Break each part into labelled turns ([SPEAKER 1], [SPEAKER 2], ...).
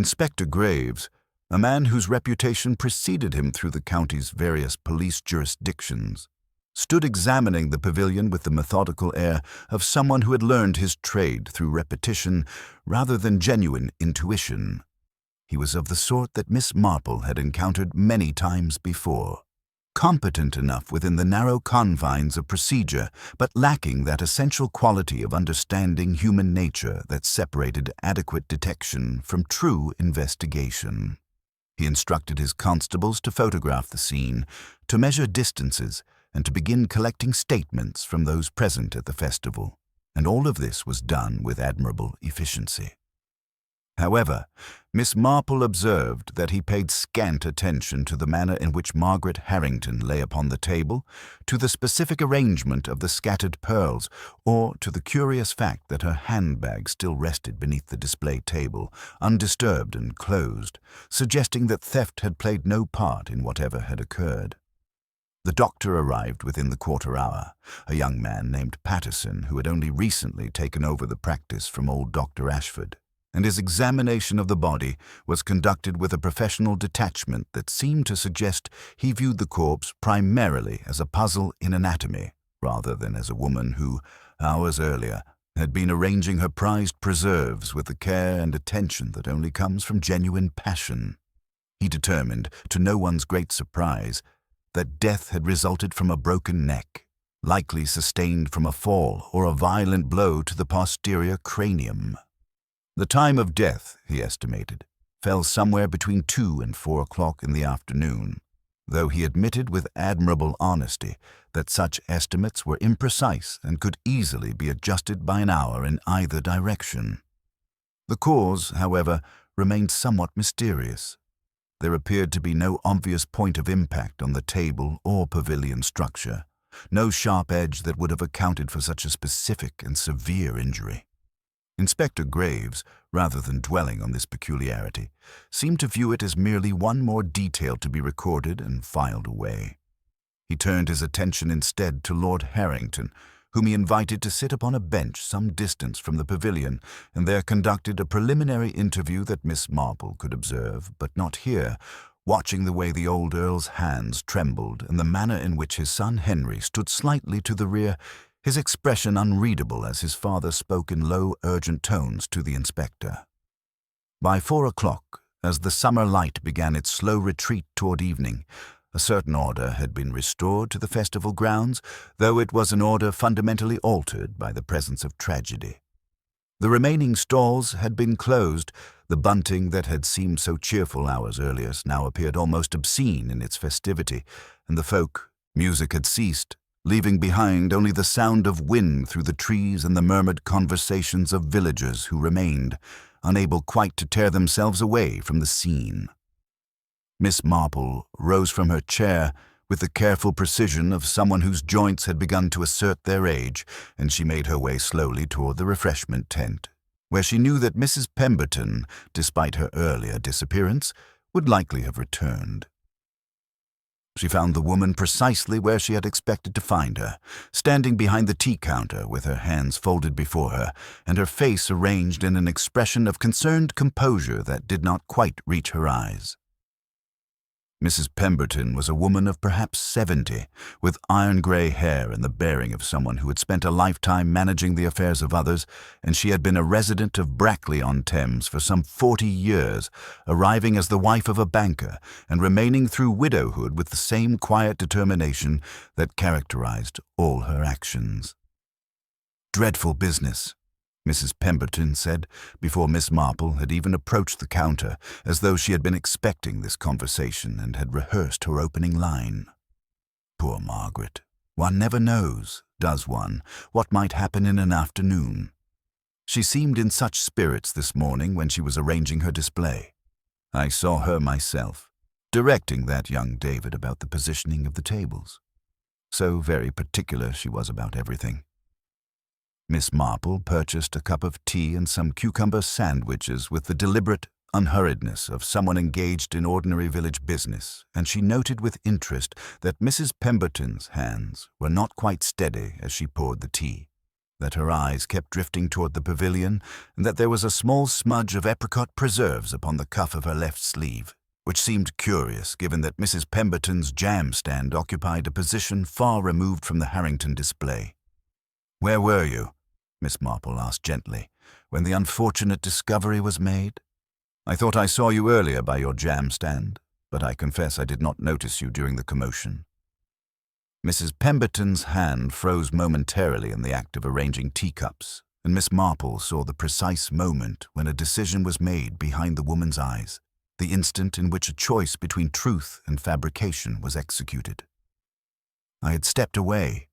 [SPEAKER 1] Inspector Graves, a man whose reputation preceded him through the county's various police jurisdictions, stood examining the pavilion with the methodical air of someone who had learned his trade through repetition rather than genuine intuition. He was of the sort that Miss Marple had encountered many times before, competent enough within the narrow confines of procedure, but lacking that essential quality of understanding human nature that separated adequate detection from true investigation. He instructed his constables to photograph the scene, to measure distances, and to begin collecting statements from those present at the festival, and all of this was done with admirable efficiency. However, Miss Marple observed that he paid scant attention to the manner in which Margaret Harrington lay upon the table, to the specific arrangement of the scattered pearls, or to the curious fact that her handbag still rested beneath the display table, undisturbed and closed, suggesting that theft had played no part in whatever had occurred. The doctor arrived within the quarter hour, a young man named Patterson who had only recently taken over the practice from old Dr. Ashford, and his examination of the body was conducted with a professional detachment that seemed to suggest he viewed the corpse primarily as a puzzle in anatomy, rather than as a woman who, hours earlier, had been arranging her prized preserves with the care and attention that only comes from genuine passion. He determined, to no one's great surprise, that death had resulted from a broken neck, likely sustained from a fall or a violent blow to the posterior cranium. The time of death, he estimated, fell somewhere between 2 and 4 o'clock in the afternoon, though he admitted with admirable honesty that such estimates were imprecise and could easily be adjusted by an hour in either direction. The cause, however, remained somewhat mysterious. There appeared to be no obvious point of impact on the table or pavilion structure, no sharp edge that would have accounted for such a specific and severe injury. Inspector Graves, rather than dwelling on this peculiarity, seemed to view it as merely one more detail to be recorded and filed away. He turned his attention instead to Lord Harrington, whom he invited to sit upon a bench some distance from the pavilion, and there conducted a preliminary interview that Miss Marple could observe, but not hear, watching the way the old Earl's hands trembled and the manner in which his son Henry stood slightly to the rear, his expression unreadable as his father spoke in low, urgent tones to the inspector. By 4 o'clock, as the summer light began its slow retreat toward evening, a certain order had been restored to the festival grounds, though it was an order fundamentally altered by the presence of tragedy. The remaining stalls had been closed. The bunting that had seemed so cheerful hours earlier now appeared almost obscene in its festivity, and music had ceased, leaving behind only the sound of wind through the trees and the murmured conversations of villagers who remained, unable quite to tear themselves away from the scene. Miss Marple rose from her chair with the careful precision of someone whose joints had begun to assert their age, and she made her way slowly toward the refreshment tent, where she knew that Mrs. Pemberton, despite her earlier disappearance, would likely have returned. She found the woman precisely where she had expected to find her, standing behind the tea counter with her hands folded before her, and her face arranged in an expression of concerned composure that did not quite reach her eyes. Mrs. Pemberton was a woman of perhaps 70, with iron-gray hair and the bearing of someone who had spent a lifetime managing the affairs of others, and she had been a resident of Brackley-on-Thames for some 40 years, arriving as the wife of a banker and remaining through widowhood with the same quiet determination that characterized all her actions. "Dreadful business," Mrs. Pemberton said, before Miss Marple had even approached the counter, as though she had been expecting this conversation and had rehearsed her opening line. "Poor Margaret. One never knows, does one, what might happen in an afternoon. She seemed in such spirits this morning when she was arranging her display. I saw her myself, directing that young David about the positioning of the tables. So very particular she was about everything." Miss Marple purchased a cup of tea and some cucumber sandwiches with the deliberate unhurriedness of someone engaged in ordinary village business, and she noted with interest that Mrs. Pemberton's hands were not quite steady as she poured the tea. that her eyes kept drifting toward the pavilion and that there was a small smudge of apricot preserves upon the cuff of her left sleeve, which seemed curious given that Mrs. Pemberton's jam stand occupied a position far removed from the Harrington display. "Where were you?" Miss Marple asked gently, "when the unfortunate discovery was made? I thought I saw you earlier by your jam stand, but I confess I did not notice you during the commotion." Mrs. Pemberton's hand froze momentarily in the act of arranging teacups, and Miss Marple saw the precise moment when a decision was made behind the woman's eyes, the instant in which a choice between truth and fabrication was executed. "I had stepped away,"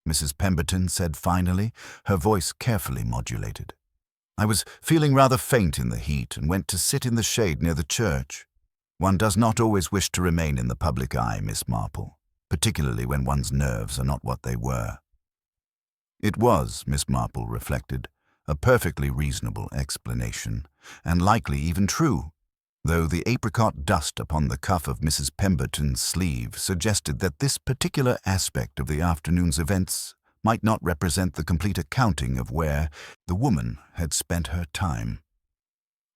[SPEAKER 1] Mrs. Pemberton said finally, her voice carefully modulated. "I was feeling rather faint in the heat and went to sit in the shade near the church. One does not always wish to remain in the public eye, Miss Marple, particularly when one's nerves are not what they were." It was, Miss Marple reflected, a perfectly reasonable explanation, and likely even true, though the apricot dust upon the cuff of Mrs. Pemberton's sleeve suggested that this particular aspect of the afternoon's events might not represent the complete accounting of where the woman had spent her time.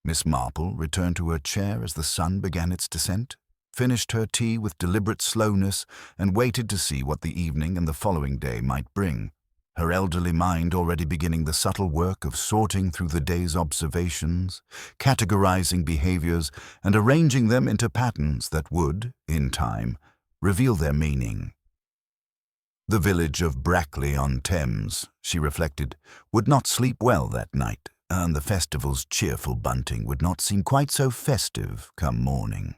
[SPEAKER 1] Miss Marple returned to her chair as the sun began its descent, finished her tea with deliberate slowness, and waited to see what the evening and the following day might bring, her elderly mind already beginning the subtle work of sorting through the day's observations, categorizing behaviors, and arranging them into patterns that would, in time, reveal their meaning. The village of Brackley-on-Thames, she reflected, would not sleep well that night, and the festival's cheerful bunting would not seem quite so festive come morning.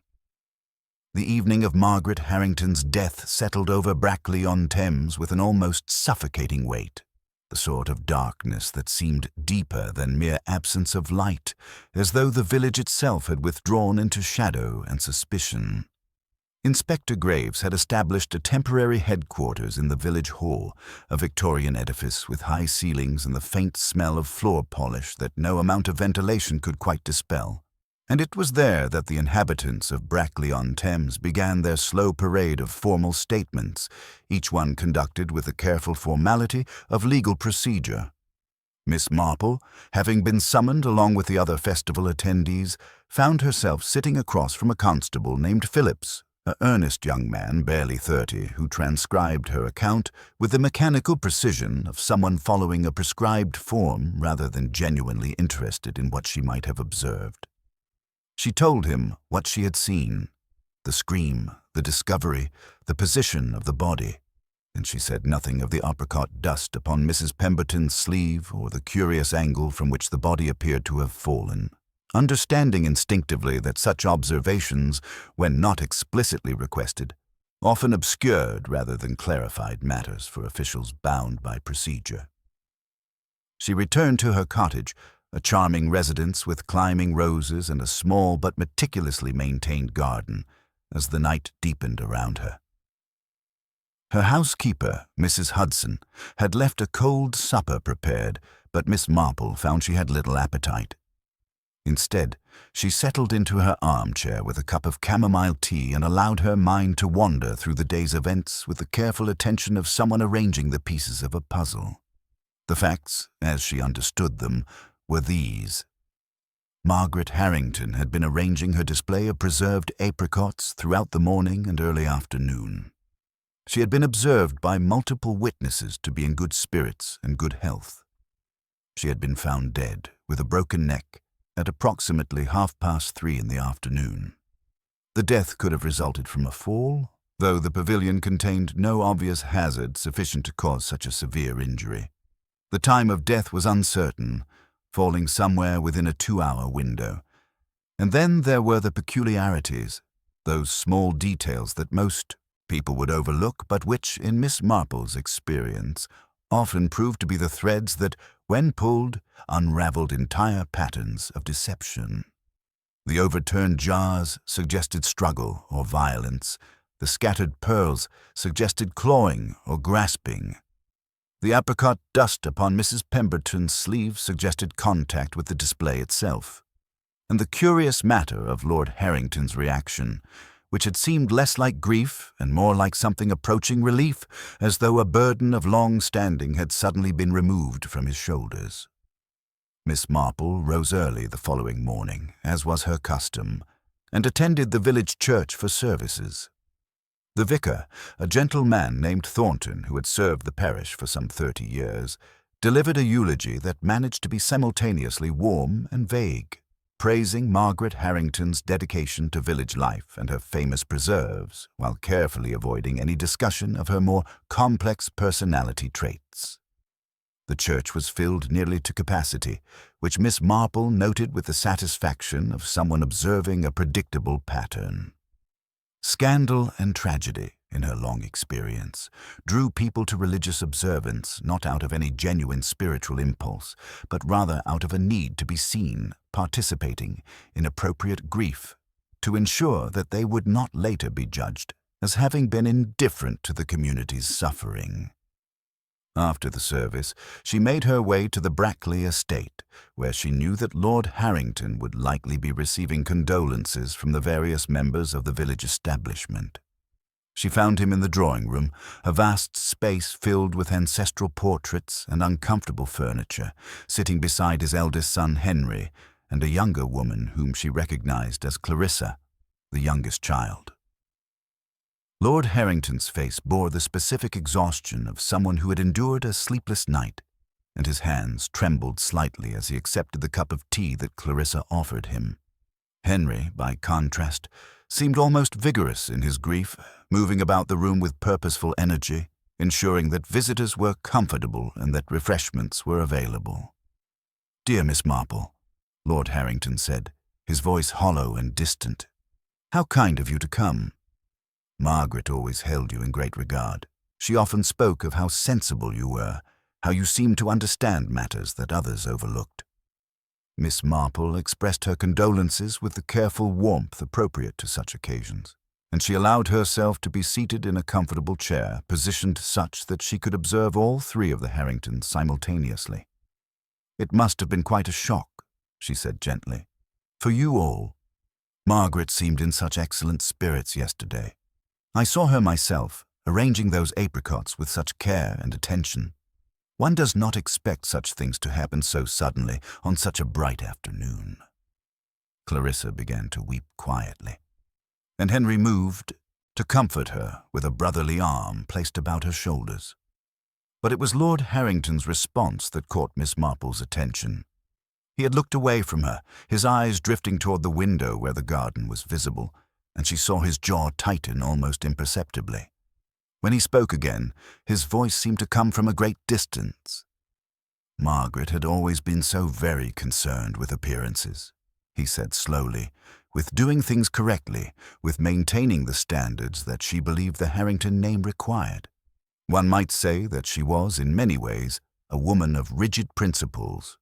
[SPEAKER 1] The evening of Margaret Harrington's death settled over Brackley-on-Thames with an almost suffocating weight, the sort of darkness that seemed deeper than mere absence of light, as though the village itself had withdrawn into shadow and suspicion. Inspector Graves had established a temporary headquarters in the village hall, a Victorian edifice with high ceilings and the faint smell of floor polish that no amount of ventilation could quite dispel. And it was there that the inhabitants of Brackley-on-Thames began their slow parade of formal statements, each one conducted with the careful formality of legal procedure. Miss Marple, having been summoned along with the other festival attendees, found herself sitting across from a constable named Phillips, an earnest young man barely 30 who transcribed her account with the mechanical precision of someone following a prescribed form rather than genuinely interested in what she might have observed. She told him what she had seen, the scream, the discovery, the position of the body, and she said nothing of the apricot dust upon Mrs. Pemberton's sleeve or the curious angle from which the body appeared to have fallen, understanding instinctively that such observations, when not explicitly requested, often obscured rather than clarified matters for officials bound by procedure. She returned to her cottage, a charming residence with climbing roses and a small but meticulously maintained garden, as the night deepened around her. Her housekeeper, Mrs. Hudson, had left a cold supper prepared, but Miss Marple found she had little appetite. Instead, she settled into her armchair with a cup of chamomile tea and allowed her mind to wander through the day's events with the careful attention of someone arranging the pieces of a puzzle. The facts, as she understood them, were these. Margaret Harrington had been arranging her display of preserved apricots throughout the morning and early afternoon. She had been observed by multiple witnesses to be in good spirits and good health. She had been found dead, with a broken neck, at approximately 3:30 in the afternoon. The death could have resulted from a fall, though the pavilion contained no obvious hazard sufficient to cause such a severe injury. The time of death was uncertain, falling somewhere within a 2-hour window. And then there were the peculiarities, those small details that most people would overlook, but which, in Miss Marple's experience, often proved to be the threads that, when pulled, unraveled entire patterns of deception. The overturned jars suggested struggle or violence. The scattered pearls suggested clawing or grasping. The apricot dust upon Mrs. Pemberton's sleeve suggested contact with the display itself. And the curious matter of Lord Harrington's reaction, which had seemed less like grief and more like something approaching relief, as though a burden of long standing had suddenly been removed from his shoulders. Miss Marple rose early the following morning, as was her custom, and attended the village church for services. The vicar, a gentle man named Thornton who had served the parish for some 30 years, delivered a eulogy that managed to be simultaneously warm and vague, praising Margaret Harrington's dedication to village life and her famous preserves, while carefully avoiding any discussion of her more complex personality traits. The church was filled nearly to capacity, which Miss Marple noted with the satisfaction of someone observing a predictable pattern. Scandal and tragedy, in her long experience, drew people to religious observance not out of any genuine spiritual impulse, but rather out of a need to be seen, participating in appropriate grief, to ensure that they would not later be judged as having been indifferent to the community's suffering. After the service, she made her way to the Brackley estate, where she knew that Lord Harrington would likely be receiving condolences from the various members of the village establishment. She found him in the drawing-room, a vast space filled with ancestral portraits and uncomfortable furniture, sitting beside his eldest son Henry and a younger woman whom she recognized as Clarissa, the youngest child. Lord Harrington's face bore the specific exhaustion of someone who had endured a sleepless night, and his hands trembled slightly as he accepted the cup of tea that Clarissa offered him. Henry, by contrast, seemed almost vigorous in his grief, moving about the room with purposeful energy, ensuring that visitors were comfortable and that refreshments were available. "Dear Miss Marple," Lord Harrington said, his voice hollow and distant, "how kind of you to come. Margaret always held you in great regard. She often spoke of how sensible you were, how you seemed to understand matters that others overlooked." Miss Marple expressed her condolences with the careful warmth appropriate to such occasions, and she allowed herself to be seated in a comfortable chair, positioned such that she could observe all three of the Harringtons simultaneously. "It must have been quite a shock," she said gently, "for you all. Margaret seemed in such excellent spirits yesterday. I saw her myself, arranging those apricots with such care and attention. One does not expect such things to happen so suddenly on such a bright afternoon." Clarissa began to weep quietly, and Henry moved to comfort her with a brotherly arm placed about her shoulders. But it was Lord Harrington's response that caught Miss Marple's attention. He had looked away from her, his eyes drifting toward the window where the garden was visible, and she saw his jaw tighten almost imperceptibly. When he spoke again, his voice seemed to come from a great distance. "Margaret had always been so very concerned with appearances," he said slowly, "with doing things correctly, with maintaining the standards that she believed the Harrington name required. One might say that she was, in many ways, a woman of rigid principles."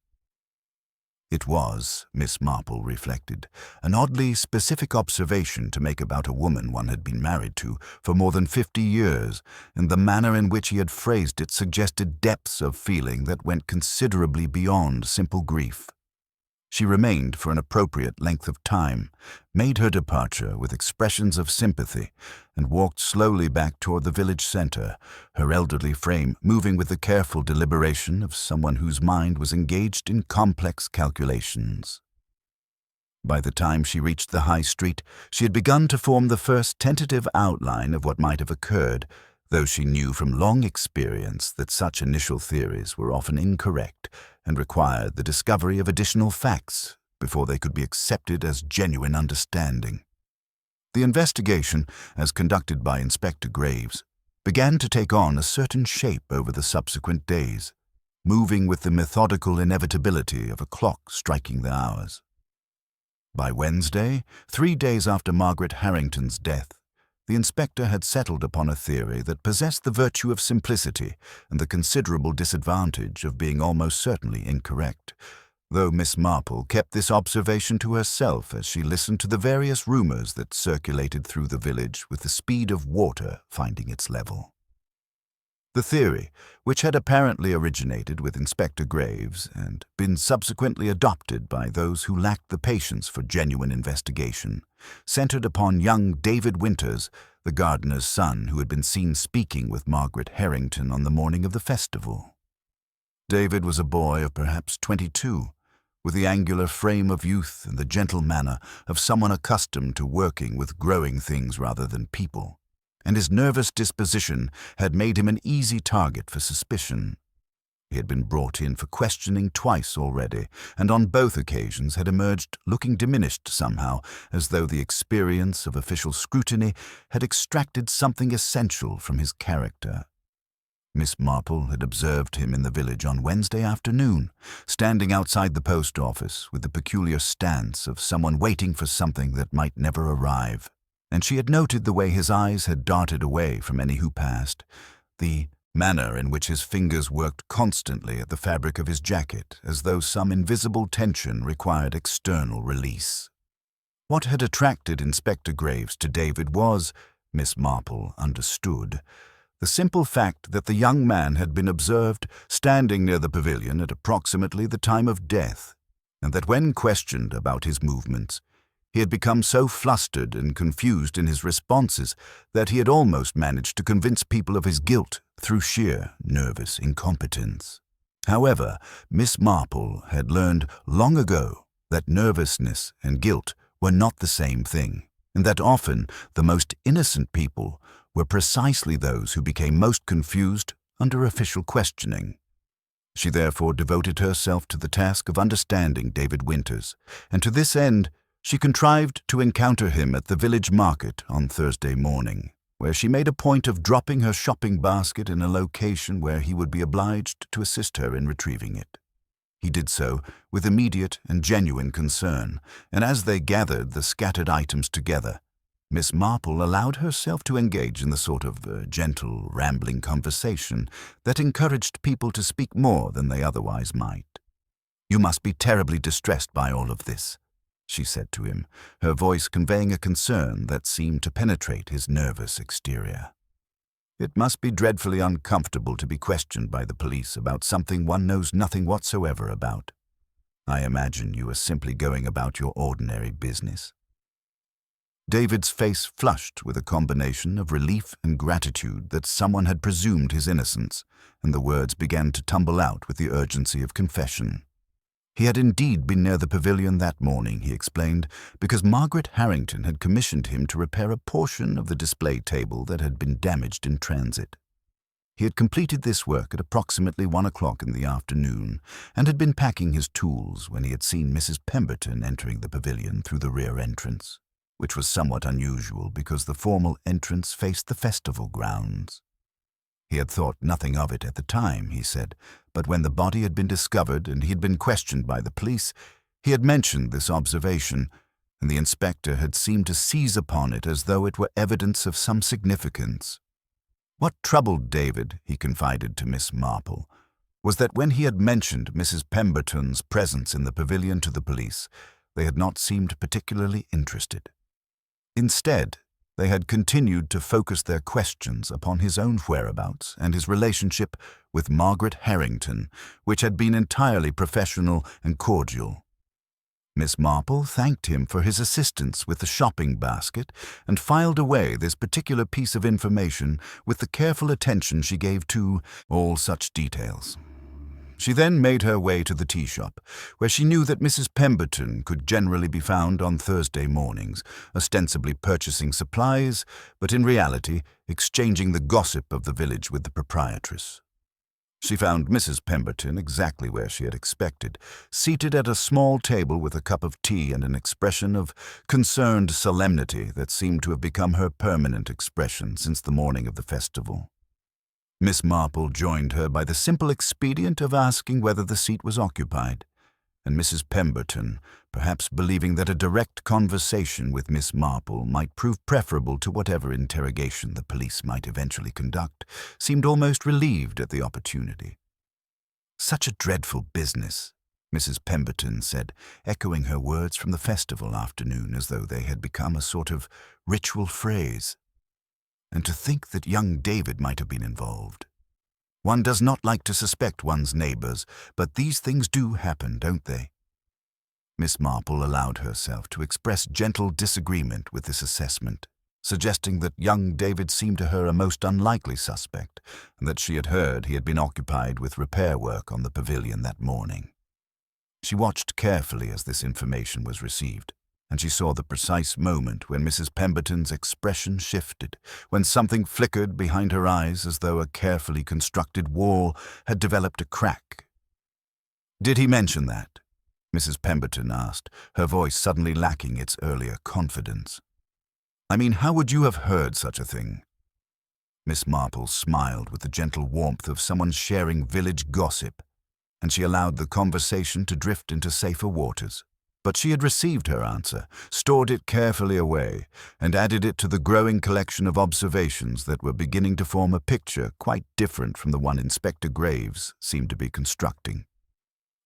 [SPEAKER 1] It was, Miss Marple reflected, an oddly specific observation to make about a woman one had been married to for more than 50 years, and the manner in which he had phrased it suggested depths of feeling that went considerably beyond simple grief. She remained for an appropriate length of time, made her departure with expressions of sympathy, and walked slowly back toward the village center, her elderly frame moving with the careful deliberation of someone whose mind was engaged in complex calculations. By the time she reached the high street, she had begun to form the first tentative outline of what might have occurred, though she knew from long experience that such initial theories were often incorrect and required the discovery of additional facts before they could be accepted as genuine understanding. The investigation, as conducted by Inspector Graves, began to take on a certain shape over the subsequent days, moving with the methodical inevitability of a clock striking the hours. By Wednesday, 3 days after Margaret Harrington's death, the inspector had settled upon a theory that possessed the virtue of simplicity and the considerable disadvantage of being almost certainly incorrect, though Miss Marple kept this observation to herself as she listened to the various rumors that circulated through the village with the speed of water finding its level. The theory, which had apparently originated with Inspector Graves and been subsequently adopted by those who lacked the patience for genuine investigation, centered upon young David Winters, the gardener's son who had been seen speaking with Margaret Harrington on the morning of the festival. David was a boy of perhaps 22, with the angular frame of youth and the gentle manner of someone accustomed to working with growing things rather than people, and his nervous disposition had made him an easy target for suspicion. He had been brought in for questioning twice already, and on both occasions had emerged looking diminished somehow, as though the experience of official scrutiny had extracted something essential from his character. Miss Marple had observed him in the village on Wednesday afternoon, standing outside the post office with the peculiar stance of someone waiting for something that might never arrive, and she had noted the way his eyes had darted away from any who passed, the manner in which his fingers worked constantly at the fabric of his jacket, as though some invisible tension required external release. What had attracted Inspector Graves to David was, Miss Marple understood, the simple fact that the young man had been observed standing near the pavilion at approximately the time of death, and that when questioned about his movements, he had become so flustered and confused in his responses that he had almost managed to convince people of his guilt through sheer nervous incompetence. However, Miss Marple had learned long ago that nervousness and guilt were not the same thing, and that often the most innocent people were precisely those who became most confused under official questioning. She therefore devoted herself to the task of understanding David Winters, and to this end she contrived to encounter him at the village market on Thursday morning, where she made a point of dropping her shopping basket in a location where he would be obliged to assist her in retrieving it. He did so with immediate and genuine concern, and as they gathered the scattered items together, Miss Marple allowed herself to engage in the sort of gentle, rambling conversation that encouraged people to speak more than they otherwise might. "You must be terribly distressed by all of this," she said to him, her voice conveying a concern that seemed to penetrate his nervous exterior. "It must be dreadfully uncomfortable to be questioned by the police about something one knows nothing whatsoever about. I imagine you are simply going about your ordinary business." David's face flushed with a combination of relief and gratitude that someone had presumed his innocence, and the words began to tumble out with the urgency of confession. He had indeed been near the pavilion that morning, he explained, because Margaret Harrington had commissioned him to repair a portion of the display table that had been damaged in transit. He had completed this work at approximately 1 o'clock in the afternoon, and had been packing his tools when he had seen Mrs. Pemberton entering the pavilion through the rear entrance, which was somewhat unusual because the formal entrance faced the festival grounds. He had thought nothing of it at the time, he said, but when the body had been discovered and he had been questioned by the police, he had mentioned this observation, and the inspector had seemed to seize upon it as though it were evidence of some significance. What troubled David, he confided to Miss Marple, was that when he had mentioned Mrs. Pemberton's presence in the pavilion to the police, they had not seemed particularly interested. Instead, they had continued to focus their questions upon his own whereabouts and his relationship with Margaret Harrington, which had been entirely professional and cordial. Miss Marple thanked him for his assistance with the shopping basket and filed away this particular piece of information with the careful attention she gave to all such details. She then made her way to the tea shop, where she knew that Mrs. Pemberton could generally be found on Thursday mornings, ostensibly purchasing supplies, but in reality exchanging the gossip of the village with the proprietress. She found Mrs. Pemberton exactly where she had expected, seated at a small table with a cup of tea and an expression of concerned solemnity that seemed to have become her permanent expression since the morning of the festival. Miss Marple joined her by the simple expedient of asking whether the seat was occupied, and Mrs. Pemberton, perhaps believing that a direct conversation with Miss Marple might prove preferable to whatever interrogation the police might eventually conduct, seemed almost relieved at the opportunity. "Such a dreadful business," Mrs. Pemberton said, echoing her words from the festival afternoon as though they had become a sort of ritual phrase. "And to think that young David might have been involved. One does not like to suspect one's neighbors, but these things do happen, don't they? Miss Marple allowed herself to express gentle disagreement with this assessment, suggesting that young David seemed to her a most unlikely suspect, and that she had heard he had been occupied with repair work on the pavilion that morning. She watched carefully as this information was received, and she saw the precise moment when Mrs. Pemberton's expression shifted, when something flickered behind her eyes as though a carefully constructed wall had developed a crack. "Did he mention that?" Mrs. Pemberton asked, her voice suddenly lacking its earlier confidence. "I mean, how would you have heard such a thing?" Miss Marple smiled with the gentle warmth of someone sharing village gossip, and she allowed the conversation to drift into safer waters. But she had received her answer, stored it carefully away, and added it to the growing collection of observations that were beginning to form a picture quite different from the one Inspector Graves seemed to be constructing.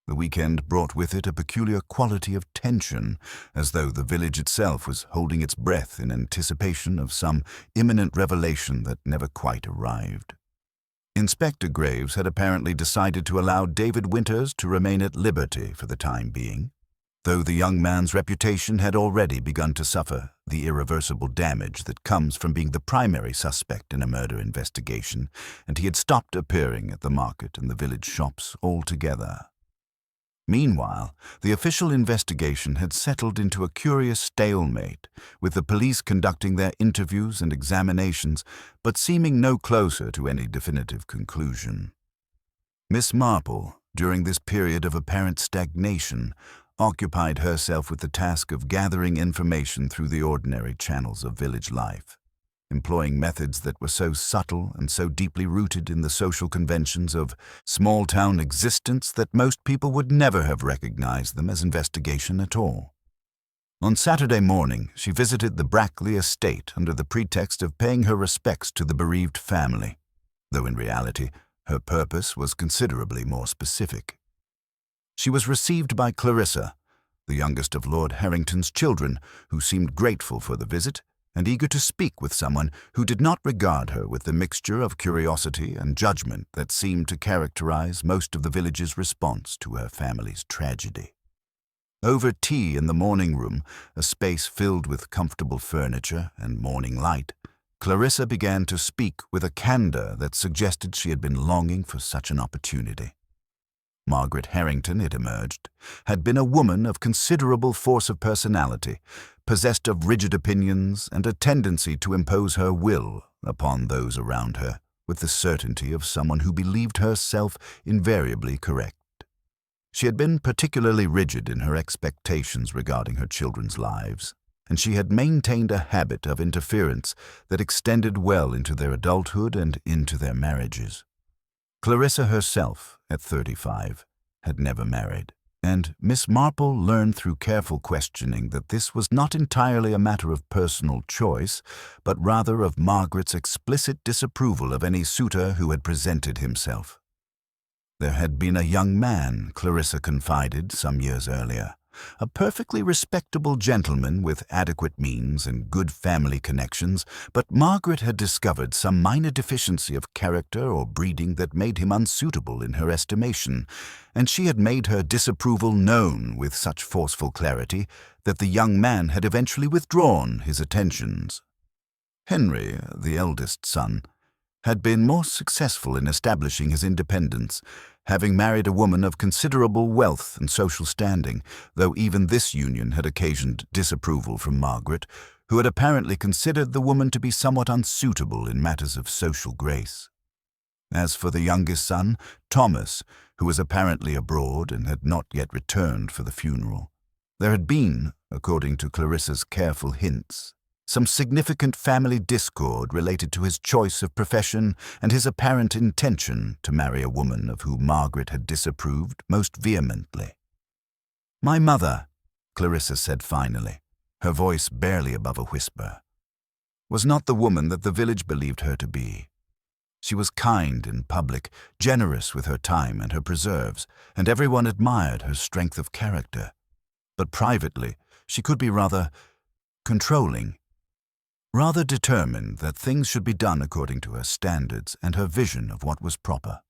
[SPEAKER 1] The weekend brought with it a peculiar quality of tension, as though the village itself was holding its breath in anticipation of some imminent revelation that never quite arrived. Inspector Graves had apparently decided to allow David Winters to remain at liberty for the time being, though the young man's reputation had already begun to suffer the irreversible damage that comes from being the primary suspect in a murder investigation, and he had stopped appearing at the market and the village shops altogether. Meanwhile, the official investigation had settled into a curious stalemate, with the police conducting their interviews and examinations, but seeming no closer to any definitive conclusion. Miss Marple, during this period of apparent stagnation, occupied herself with the task of gathering information through the ordinary channels of village life, employing methods that were so subtle and so deeply rooted in the social conventions of small-town existence that most people would never have recognized them as investigation at all. On Saturday morning, she visited the Brackley estate under the pretext of paying her respects to the bereaved family, though in reality, her purpose was considerably more specific. She was received by Clarissa, the youngest of Lord Harrington's children, who seemed grateful for the visit and eager to speak with someone who did not regard her with the mixture of curiosity and judgment that seemed to characterize most of the village's response to her family's tragedy. Over tea in the morning room, a space filled with comfortable furniture and morning light, Clarissa began to speak with a candor that suggested she had been longing for such an opportunity. Margaret Harrington, it emerged, had been a woman of considerable force of personality, possessed of rigid opinions and a tendency to impose her will upon those around her with the certainty of someone who believed herself invariably correct. She had been particularly rigid in her expectations regarding her children's lives, and she had maintained a habit of interference that extended well into their adulthood and into their marriages. Clarissa herself, at 35, had never married, and Miss Marple learned through careful questioning that this was not entirely a matter of personal choice, but rather of Margaret's explicit disapproval of any suitor who had presented himself. There had been a young man, Clarissa confided some years earlier, a perfectly respectable gentleman with adequate means and good family connections, but Margaret had discovered some minor deficiency of character or breeding that made him unsuitable in her estimation, and she had made her disapproval known with such forceful clarity that the young man had eventually withdrawn his attentions. Henry, the eldest son, had been more successful in establishing his independence, having married a woman of considerable wealth and social standing, though even this union had occasioned disapproval from Margaret, who had apparently considered the woman to be somewhat unsuitable in matters of social grace. As for the youngest son, Thomas, who was apparently abroad and had not yet returned for the funeral, there had been, according to Clarissa's careful hints, some significant family discord related to his choice of profession and his apparent intention to marry a woman of whom Margaret had disapproved most vehemently. "My mother," Clarissa said finally, her voice barely above a whisper, "was not the woman that the village believed her to be. She was kind in public, generous with her time and her preserves, and everyone admired her strength of character. But privately, she could be rather controlling, rather determined that things should be done according to her standards and her vision of what was proper.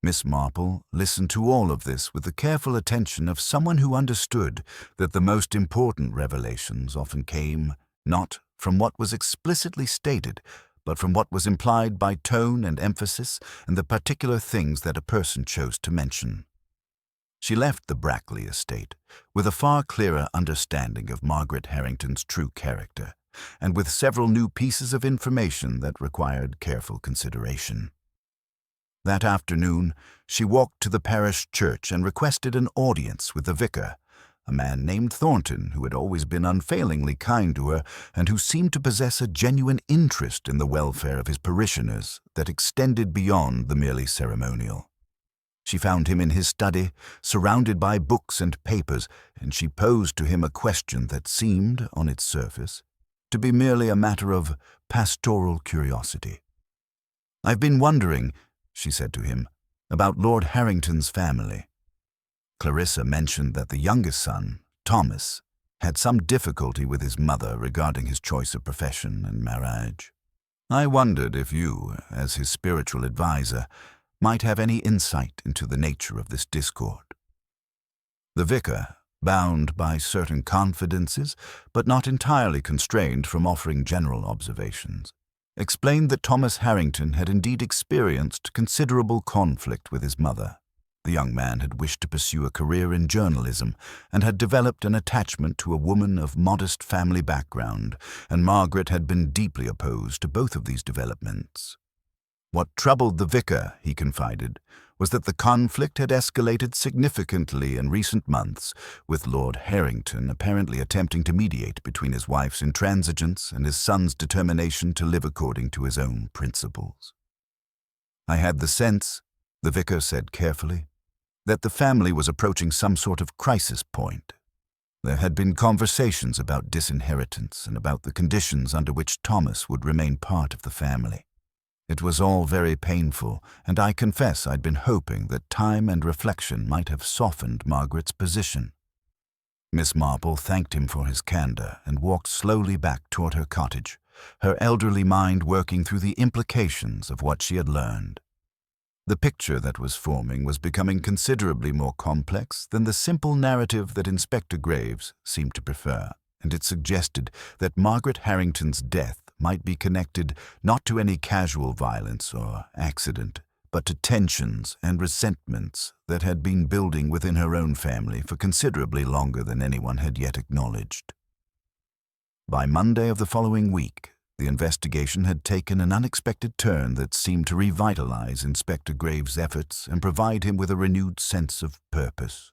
[SPEAKER 1] Miss Marple listened to all of this with the careful attention of someone who understood that the most important revelations often came not from what was explicitly stated, but from what was implied by tone and emphasis and the particular things that a person chose to mention. She left the Brackley estate with a far clearer understanding of Margaret Harrington's true character, and with several new pieces of information that required careful consideration. That afternoon, she walked to the parish church and requested an audience with the vicar, a man named Thornton who had always been unfailingly kind to her and who seemed to possess a genuine interest in the welfare of his parishioners that extended beyond the merely ceremonial. She found him in his study, surrounded by books and papers, and she posed to him a question that seemed, on its surface, to be merely a matter of pastoral curiosity. "I've been wondering," she said to him, "about Lord Harrington's family." Clarissa mentioned that the youngest son, Thomas, had some difficulty with his mother regarding his choice of profession and marriage. "I wondered if you, as his spiritual adviser, might have any insight into the nature of this discord." The vicar, bound by certain confidences, but not entirely constrained from offering general observations, explained that Thomas Harrington had indeed experienced considerable conflict with his mother. The young man had wished to pursue a career in journalism and had developed an attachment to a woman of modest family background, and Margaret had been deeply opposed to both of these developments. What troubled the vicar, he confided, was that the conflict had escalated significantly in recent months, with Lord Harrington apparently attempting to mediate between his wife's intransigence and his son's determination to live according to his own principles. "I had the sense," the vicar said carefully, "that the family was approaching some sort of crisis point. There had been conversations about disinheritance and about the conditions under which Thomas would remain part of the family. It was all very painful, and I confess I'd been hoping that time and reflection might have softened Margaret's position." Miss Marple thanked him for his candor and walked slowly back toward her cottage, her elderly mind working through the implications of what she had learned. The picture that was forming was becoming considerably more complex than the simple narrative that Inspector Graves seemed to prefer, and it suggested that Margaret Harrington's death might be connected not to any casual violence or accident, but to tensions and resentments that had been building within her own family for considerably longer than anyone had yet acknowledged. By Monday of the following week, the investigation had taken an unexpected turn that seemed to revitalize Inspector Graves' efforts and provide him with a renewed sense of purpose.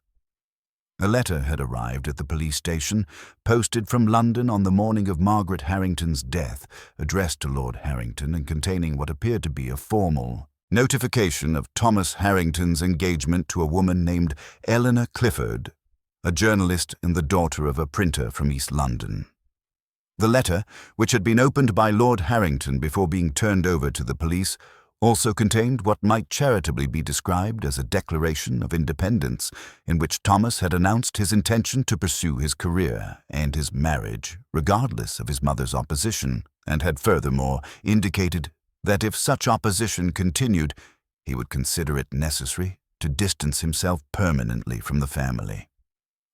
[SPEAKER 1] A letter had arrived at the police station, posted from London on the morning of Margaret Harrington's death, addressed to Lord Harrington and containing what appeared to be a formal notification of Thomas Harrington's engagement to a woman named Eleanor Clifford, a journalist and the daughter of a printer from East London. The letter, which had been opened by Lord Harrington before being turned over to the police, also contained what might charitably be described as a declaration of independence, in which Thomas had announced his intention to pursue his career and his marriage, regardless of his mother's opposition, and had furthermore indicated that if such opposition continued, he would consider it necessary to distance himself permanently from the family.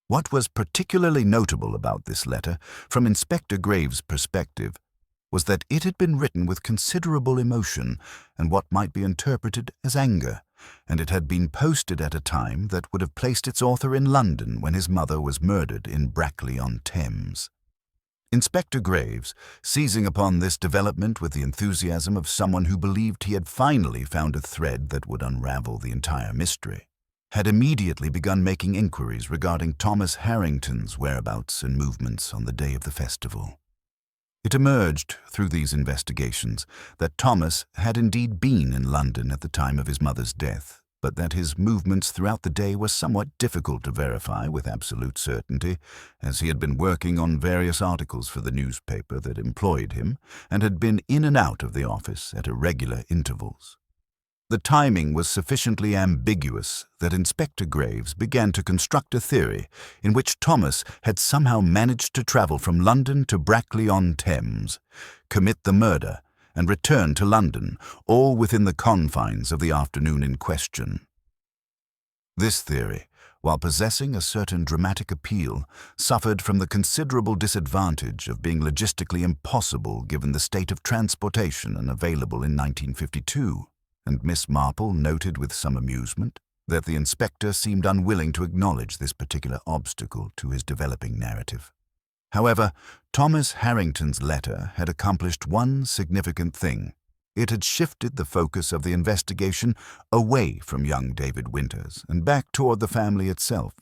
[SPEAKER 1] What was particularly notable about this letter, from Inspector Graves' perspective, was that it had been written with considerable emotion and what might be interpreted as anger, and it had been posted at a time that would have placed its author in London when his mother was murdered in Brackley-on-Thames. Inspector Graves, seizing upon this development with the enthusiasm of someone who believed he had finally found a thread that would unravel the entire mystery, had immediately begun making inquiries regarding Thomas Harrington's whereabouts and movements on the day of the festival. It emerged through these investigations that Thomas had indeed been in London at the time of his mother's death, but that his movements throughout the day were somewhat difficult to verify with absolute certainty, as he had been working on various articles for the newspaper that employed him and had been in and out of the office at irregular intervals. The timing was sufficiently ambiguous that Inspector Graves began to construct a theory in which Thomas had somehow managed to travel from London to Brackley-on-Thames, commit the murder, and return to London, all within the confines of the afternoon in question. This theory, while possessing a certain dramatic appeal, suffered from the considerable disadvantage of being logistically impossible given the state of transportation available in 1952, and Miss Marple noted with some amusement that the inspector seemed unwilling to acknowledge this particular obstacle to his developing narrative. However, Thomas Harrington's letter had accomplished one significant thing. It had shifted the focus of the investigation away from young David Winters and back toward the family itself,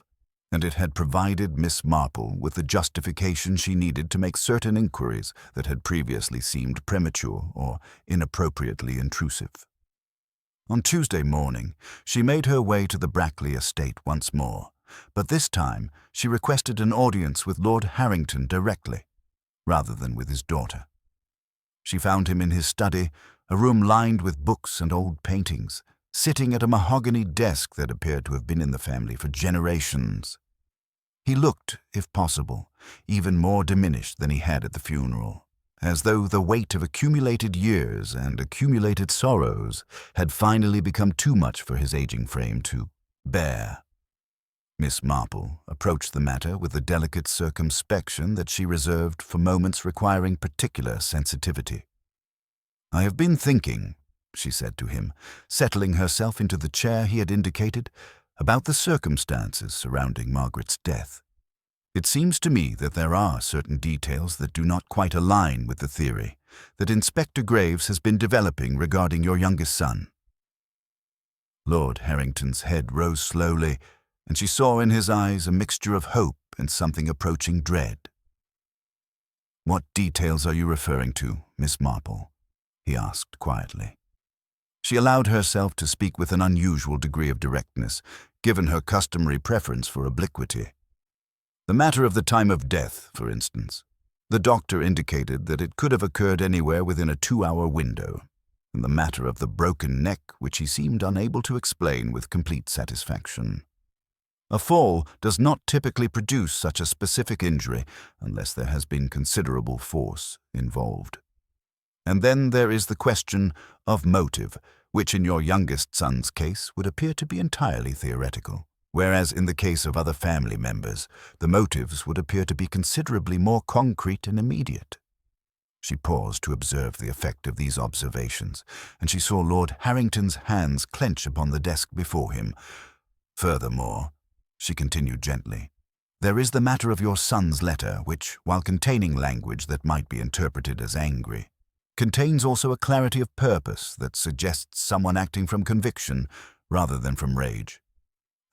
[SPEAKER 1] and it had provided Miss Marple with the justification she needed to make certain inquiries that had previously seemed premature or inappropriately intrusive. On Tuesday morning, she made her way to the Brackley estate once more, but this time she requested an audience with Lord Harrington directly, rather than with his daughter. She found him in his study, a room lined with books and old paintings, sitting at a mahogany desk that appeared to have been in the family for generations. He looked, if possible, even more diminished than he had at the funeral, as though the weight of accumulated years and accumulated sorrows had finally become too much for his aging frame to bear. Miss Marple approached the matter with the delicate circumspection that she reserved for moments requiring particular sensitivity. "I have been thinking," she said to him, settling herself into the chair he had indicated, "about the circumstances surrounding Margaret's death. It seems to me that there are certain details that do not quite align with the theory that Inspector Graves has been developing regarding your youngest son." Lord Harrington's head rose slowly, and she saw in his eyes a mixture of hope and something approaching dread. "What details are you referring to, Miss Marple?" he asked quietly. She allowed herself to speak with an unusual degree of directness, given her customary preference for obliquity. "The matter of the time of death, for instance. The doctor indicated that it could have occurred anywhere within a 2-hour window, and the matter of the broken neck, which he seemed unable to explain with complete satisfaction. A fall does not typically produce such a specific injury unless there has been considerable force involved. And then there is the question of motive, which in your youngest son's case would appear to be entirely theoretical, whereas in the case of other family members, the motives would appear to be considerably more concrete and immediate." She paused to observe the effect of these observations, and she saw Lord Harrington's hands clench upon the desk before him. "Furthermore," she continued gently, "there is the matter of your son's letter, which, while containing language that might be interpreted as angry, contains also a clarity of purpose that suggests someone acting from conviction rather than from rage.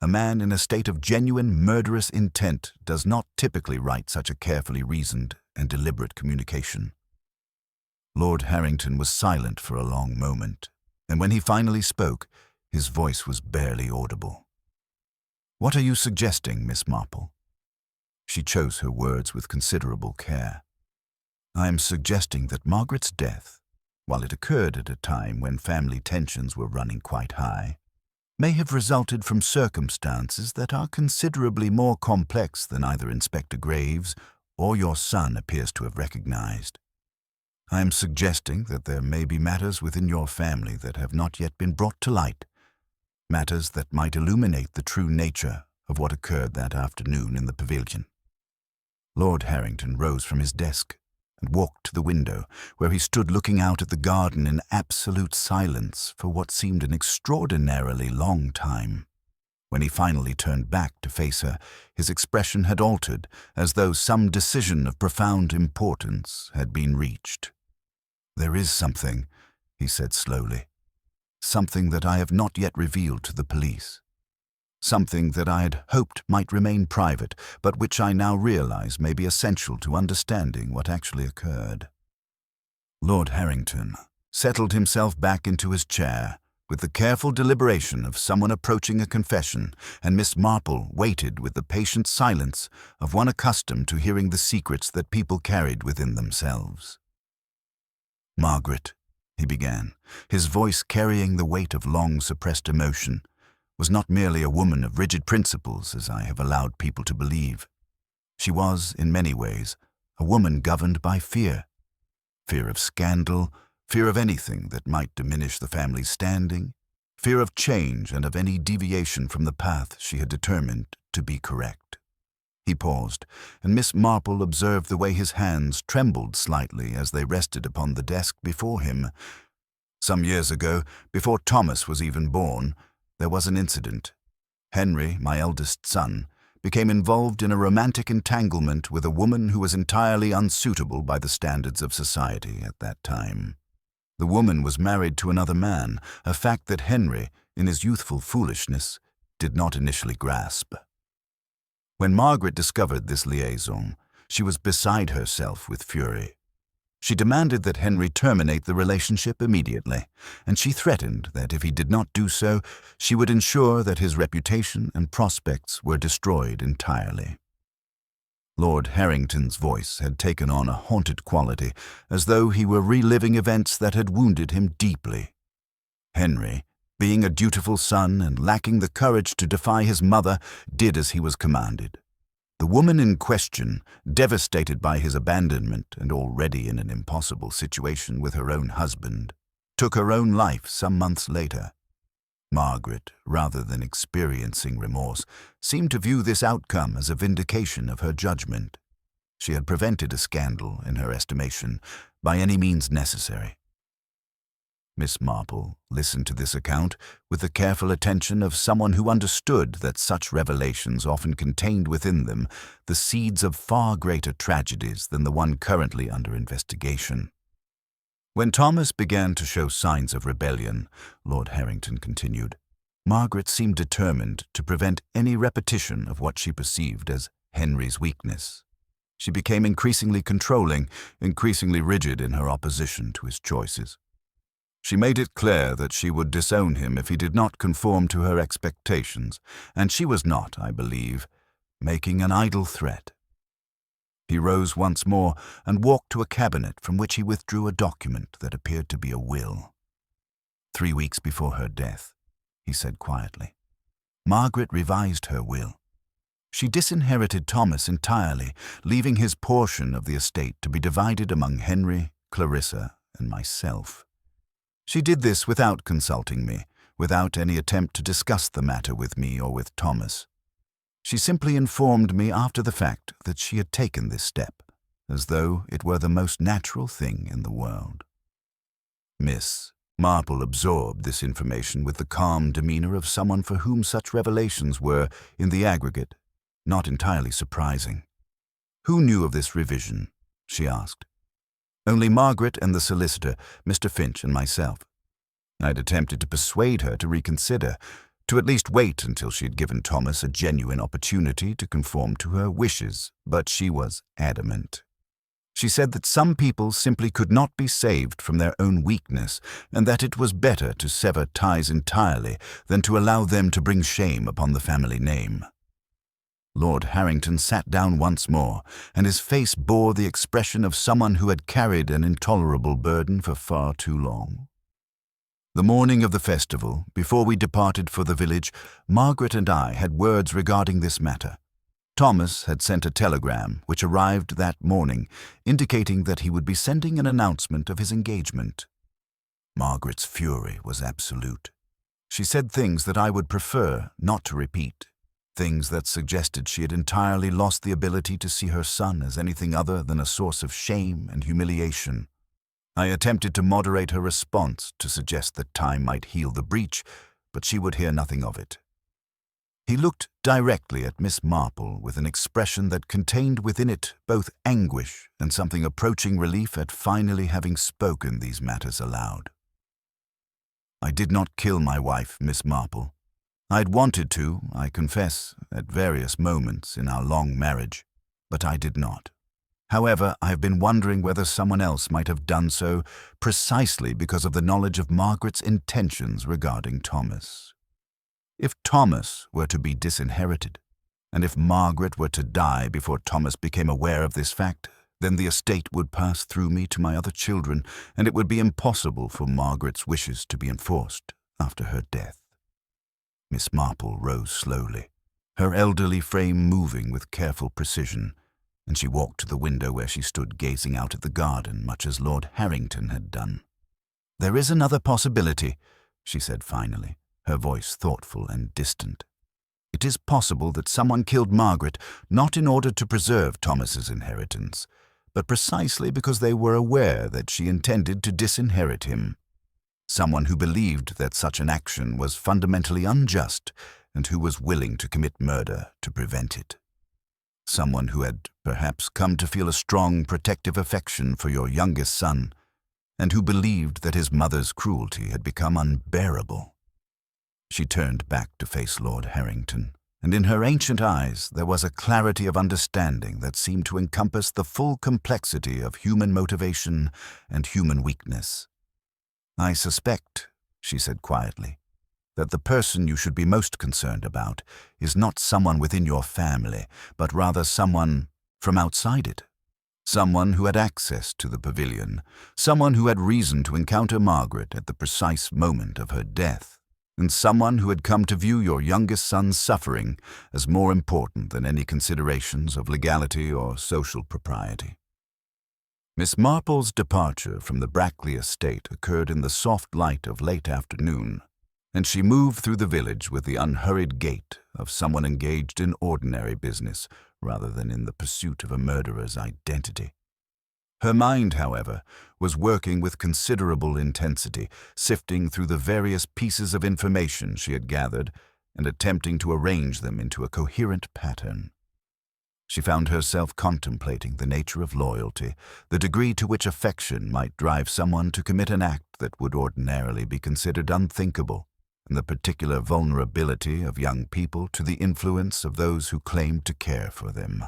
[SPEAKER 1] A man in a state of genuine murderous intent does not typically write such a carefully reasoned and deliberate communication." Lord Harrington was silent for a long moment, and when he finally spoke, his voice was barely audible. "What are you suggesting, Miss Marple?" She chose her words with considerable care. "I am suggesting that Margaret's death, while it occurred at a time when family tensions were running quite high, may have resulted from circumstances that are considerably more complex than either Inspector Graves or your son appears to have recognized. I am suggesting that there may be matters within your family that have not yet been brought to light, matters that might illuminate the true nature of what occurred that afternoon in the pavilion." Lord Harrington rose from his desk and walked to the window, where he stood looking out at the garden in absolute silence for what seemed an extraordinarily long time. When he finally turned back to face her, his expression had altered, as though some decision of profound importance had been reached. "There is something," he said slowly, "something that I have not yet revealed to the police. Something that I had hoped might remain private, but which I now realize may be essential to understanding what actually occurred." Lord Harrington settled himself back into his chair with the careful deliberation of someone approaching a confession, and Miss Marple waited with the patient silence of one accustomed to hearing the secrets that people carried within themselves. "Margaret," he began, his voice carrying the weight of long-suppressed emotion, "was not merely a woman of rigid principles, as I have allowed people to believe. She was, in many ways, a woman governed by fear. Fear of scandal, Fear of anything that might diminish the family's standing, fear of change and of any deviation from the path she had determined to be correct. He paused, and Miss Marple observed the way his hands trembled slightly as they rested upon the desk before him. Some years ago, before Thomas was even born, there was an incident. Henry, my eldest son, became involved in a romantic entanglement with a woman who was entirely unsuitable by the standards of society at that time. The woman was married to another man, a fact that Henry, in his youthful foolishness, did not initially grasp. When Margaret discovered this liaison, she was beside herself with fury. She demanded that Henry terminate the relationship immediately, and she threatened that if he did not do so, she would ensure that his reputation and prospects were destroyed entirely. Lord Harrington's voice had taken on a haunted quality, as though he were reliving events that had wounded him deeply. Henry, being a dutiful son and lacking the courage to defy his mother, did as he was commanded. The woman in question, devastated by his abandonment and already in an impossible situation with her own husband, took her own life some months later. Margaret, rather than experiencing remorse, seemed to view this outcome as a vindication of her judgment. She had prevented a scandal, in her estimation, by any means necessary. Miss Marple listened to this account with the careful attention of someone who understood that such revelations often contained within them the seeds of far greater tragedies than the one currently under investigation. When Thomas began to show signs of rebellion, Lord Harrington continued, Margaret seemed determined to prevent any repetition of what she perceived as Henry's weakness. She became increasingly controlling, increasingly rigid in her opposition to his choices. She made it clear that she would disown him if he did not conform to her expectations, and she was not, I believe, making an idle threat. He rose once more and walked to a cabinet from which he withdrew a document that appeared to be a will. 3 weeks before her death, he said quietly, Margaret revised her will. She disinherited Thomas entirely, leaving his portion of the estate to be divided among Henry, Clarissa, and myself. She did this without consulting me, without any attempt to discuss the matter with me or with Thomas. She simply informed me after the fact that she had taken this step, as though it were the most natural thing in the world. Miss Marple absorbed this information with the calm demeanor of someone for whom such revelations were, in the aggregate, not entirely surprising. Who knew of this revision? She asked. Only Margaret and the solicitor, Mr. Finch, and myself. I had attempted to persuade her to reconsider, to at least wait until she had given Thomas a genuine opportunity to conform to her wishes, but she was adamant. She said that some people simply could not be saved from their own weakness, and that it was better to sever ties entirely than to allow them to bring shame upon the family name. Lord Harrington sat down once more, and his face bore the expression of someone who had carried an intolerable burden for far too long. The morning of the festival, before we departed for the village, Margaret and I had words regarding this matter. Thomas had sent a telegram, which arrived that morning, indicating that he would be sending an announcement of his engagement. Margaret's fury was absolute. She said things that I would prefer not to repeat. Things that suggested she had entirely lost the ability to see her son as anything other than a source of shame and humiliation. I attempted to moderate her response to suggest that time might heal the breach, but she would hear nothing of it. He looked directly at Miss Marple with an expression that contained within it both anguish and something approaching relief at finally having spoken these matters aloud. I did not kill my wife, Miss Marple. I'd wanted to, I confess, at various moments in our long marriage, but I did not. However, I've been wondering whether someone else might have done so precisely because of the knowledge of Margaret's intentions regarding Thomas. If Thomas were to be disinherited, and if Margaret were to die before Thomas became aware of this fact, then the estate would pass through me to my other children, and it would be impossible for Margaret's wishes to be enforced after her death. Miss Marple rose slowly, her elderly frame moving with careful precision, and she walked to the window where she stood gazing out at the garden much as Lord Harrington had done. "There is another possibility," she said finally, her voice thoughtful and distant. "It is possible that someone killed Margaret not in order to preserve Thomas's inheritance, but precisely because they were aware that she intended to disinherit him. Someone who believed that such an action was fundamentally unjust and who was willing to commit murder to prevent it. Someone who had perhaps come to feel a strong protective affection for your youngest son and who believed that his mother's cruelty had become unbearable." She turned back to face Lord Harrington, and in her ancient eyes there was a clarity of understanding that seemed to encompass the full complexity of human motivation and human weakness. "I suspect," she said quietly, "that the person you should be most concerned about is not someone within your family, but rather someone from outside it. Someone who had access to the pavilion, someone who had reason to encounter Margaret at the precise moment of her death, and someone who had come to view your youngest son's suffering as more important than any considerations of legality or social propriety." Miss Marple's departure from the Brackley estate occurred in the soft light of late afternoon, and she moved through the village with the unhurried gait of someone engaged in ordinary business rather than in the pursuit of a murderer's identity. Her mind, however, was working with considerable intensity, sifting through the various pieces of information she had gathered and attempting to arrange them into a coherent pattern. She found herself contemplating the nature of loyalty, the degree to which affection might drive someone to commit an act that would ordinarily be considered unthinkable, and the particular vulnerability of young people to the influence of those who claimed to care for them.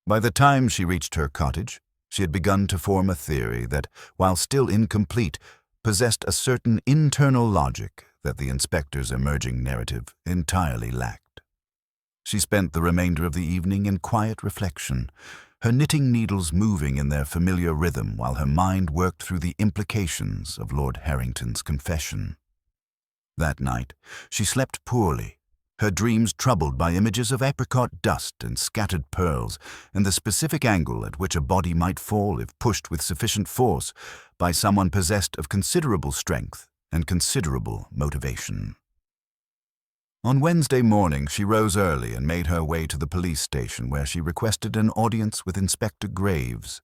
[SPEAKER 1] By the time she reached her cottage, she had begun to form a theory that, while still incomplete, possessed a certain internal logic that the inspector's emerging narrative entirely lacked. She spent the remainder of the evening in quiet reflection, her knitting needles moving in their familiar rhythm while her mind worked through the implications of Lord Harrington's confession. That night, she slept poorly, her dreams troubled by images of apricot dust and scattered pearls, and the specific angle at which a body might fall if pushed with sufficient force by someone possessed of considerable strength and considerable motivation. On Wednesday morning, she rose early and made her way to the police station where she requested an audience with Inspector Graves.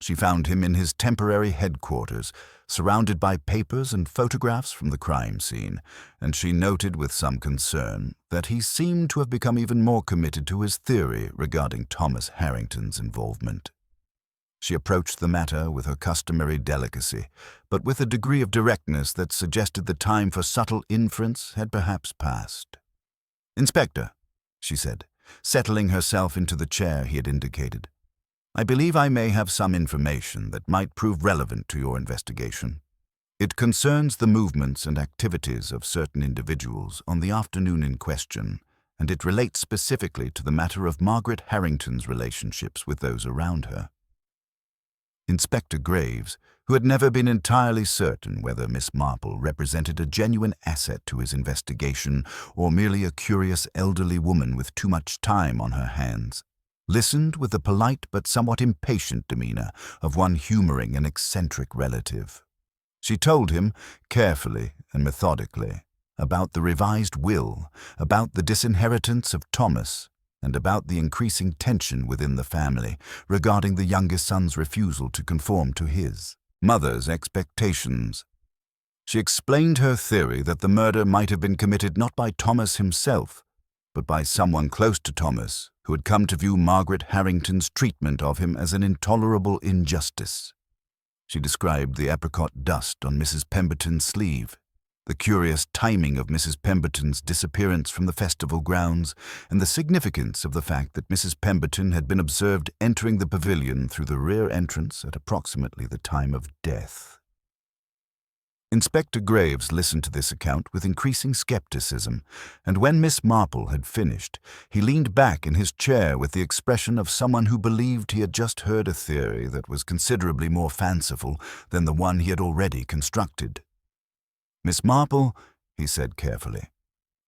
[SPEAKER 1] She found him in his temporary headquarters, surrounded by papers and photographs from the crime scene, and she noted with some concern that he seemed to have become even more committed to his theory regarding Thomas Harrington's involvement. She approached the matter with her customary delicacy, but with a degree of directness that suggested the time for subtle inference had perhaps passed. "Inspector," she said, settling herself into the chair he had indicated, "I believe I may have some information that might prove relevant to your investigation. It concerns the movements and activities of certain individuals on the afternoon in question, and it relates specifically to the matter of Margaret Harrington's relationships with those around her." Inspector Graves, who had never been entirely certain whether Miss Marple represented a genuine asset to his investigation or merely a curious elderly woman with too much time on her hands, listened with the polite but somewhat impatient demeanor of one humoring an eccentric relative. She told him, carefully and methodically, about the revised will, about the disinheritance of Thomas, and about the increasing tension within the family regarding the youngest son's refusal to conform to his mother's expectations. She explained her theory that the murder might have been committed not by Thomas himself, but by someone close to Thomas who had come to view Margaret Harrington's treatment of him as an intolerable injustice. She described the apricot dust on Mrs. Pemberton's sleeve, the curious timing of Mrs. Pemberton's disappearance from the festival grounds, and the significance of the fact that Mrs. Pemberton had been observed entering the pavilion through the rear entrance at approximately the time of death. Inspector Graves listened to this account with increasing skepticism, and when Miss Marple had finished, he leaned back in his chair with the expression of someone who believed he had just heard a theory that was considerably more fanciful than the one he had already constructed. "Miss Marple," he said carefully,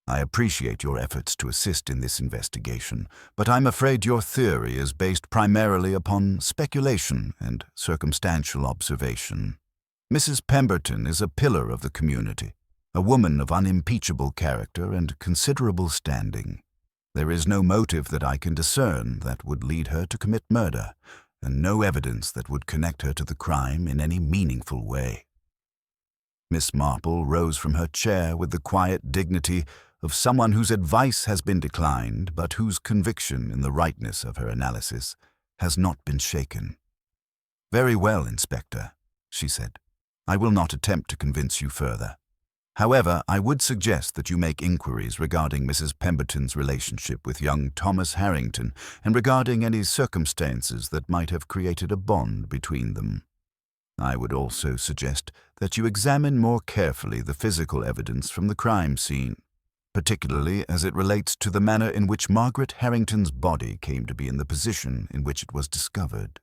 [SPEAKER 1] "I appreciate your efforts to assist in this investigation, but I'm afraid your theory is based primarily upon speculation and circumstantial observation. Mrs. Pemberton is a pillar of the community, a woman of unimpeachable character and considerable standing. There is no motive that I can discern that would lead her to commit murder, and no evidence that would connect her to the crime in any meaningful way. Miss Marple rose from her chair with the quiet dignity of someone whose advice has been declined, but whose conviction in the rightness of her analysis has not been shaken. "Very well, Inspector," she said. "I will not attempt to convince you further. However, I would suggest that you make inquiries regarding Mrs. Pemberton's relationship with young Thomas Harrington and regarding any circumstances that might have created a bond between them. I would also suggest that you examine more carefully the physical evidence from the crime scene, particularly as it relates to the manner in which Margaret Harrington's body came to be in the position in which it was discovered."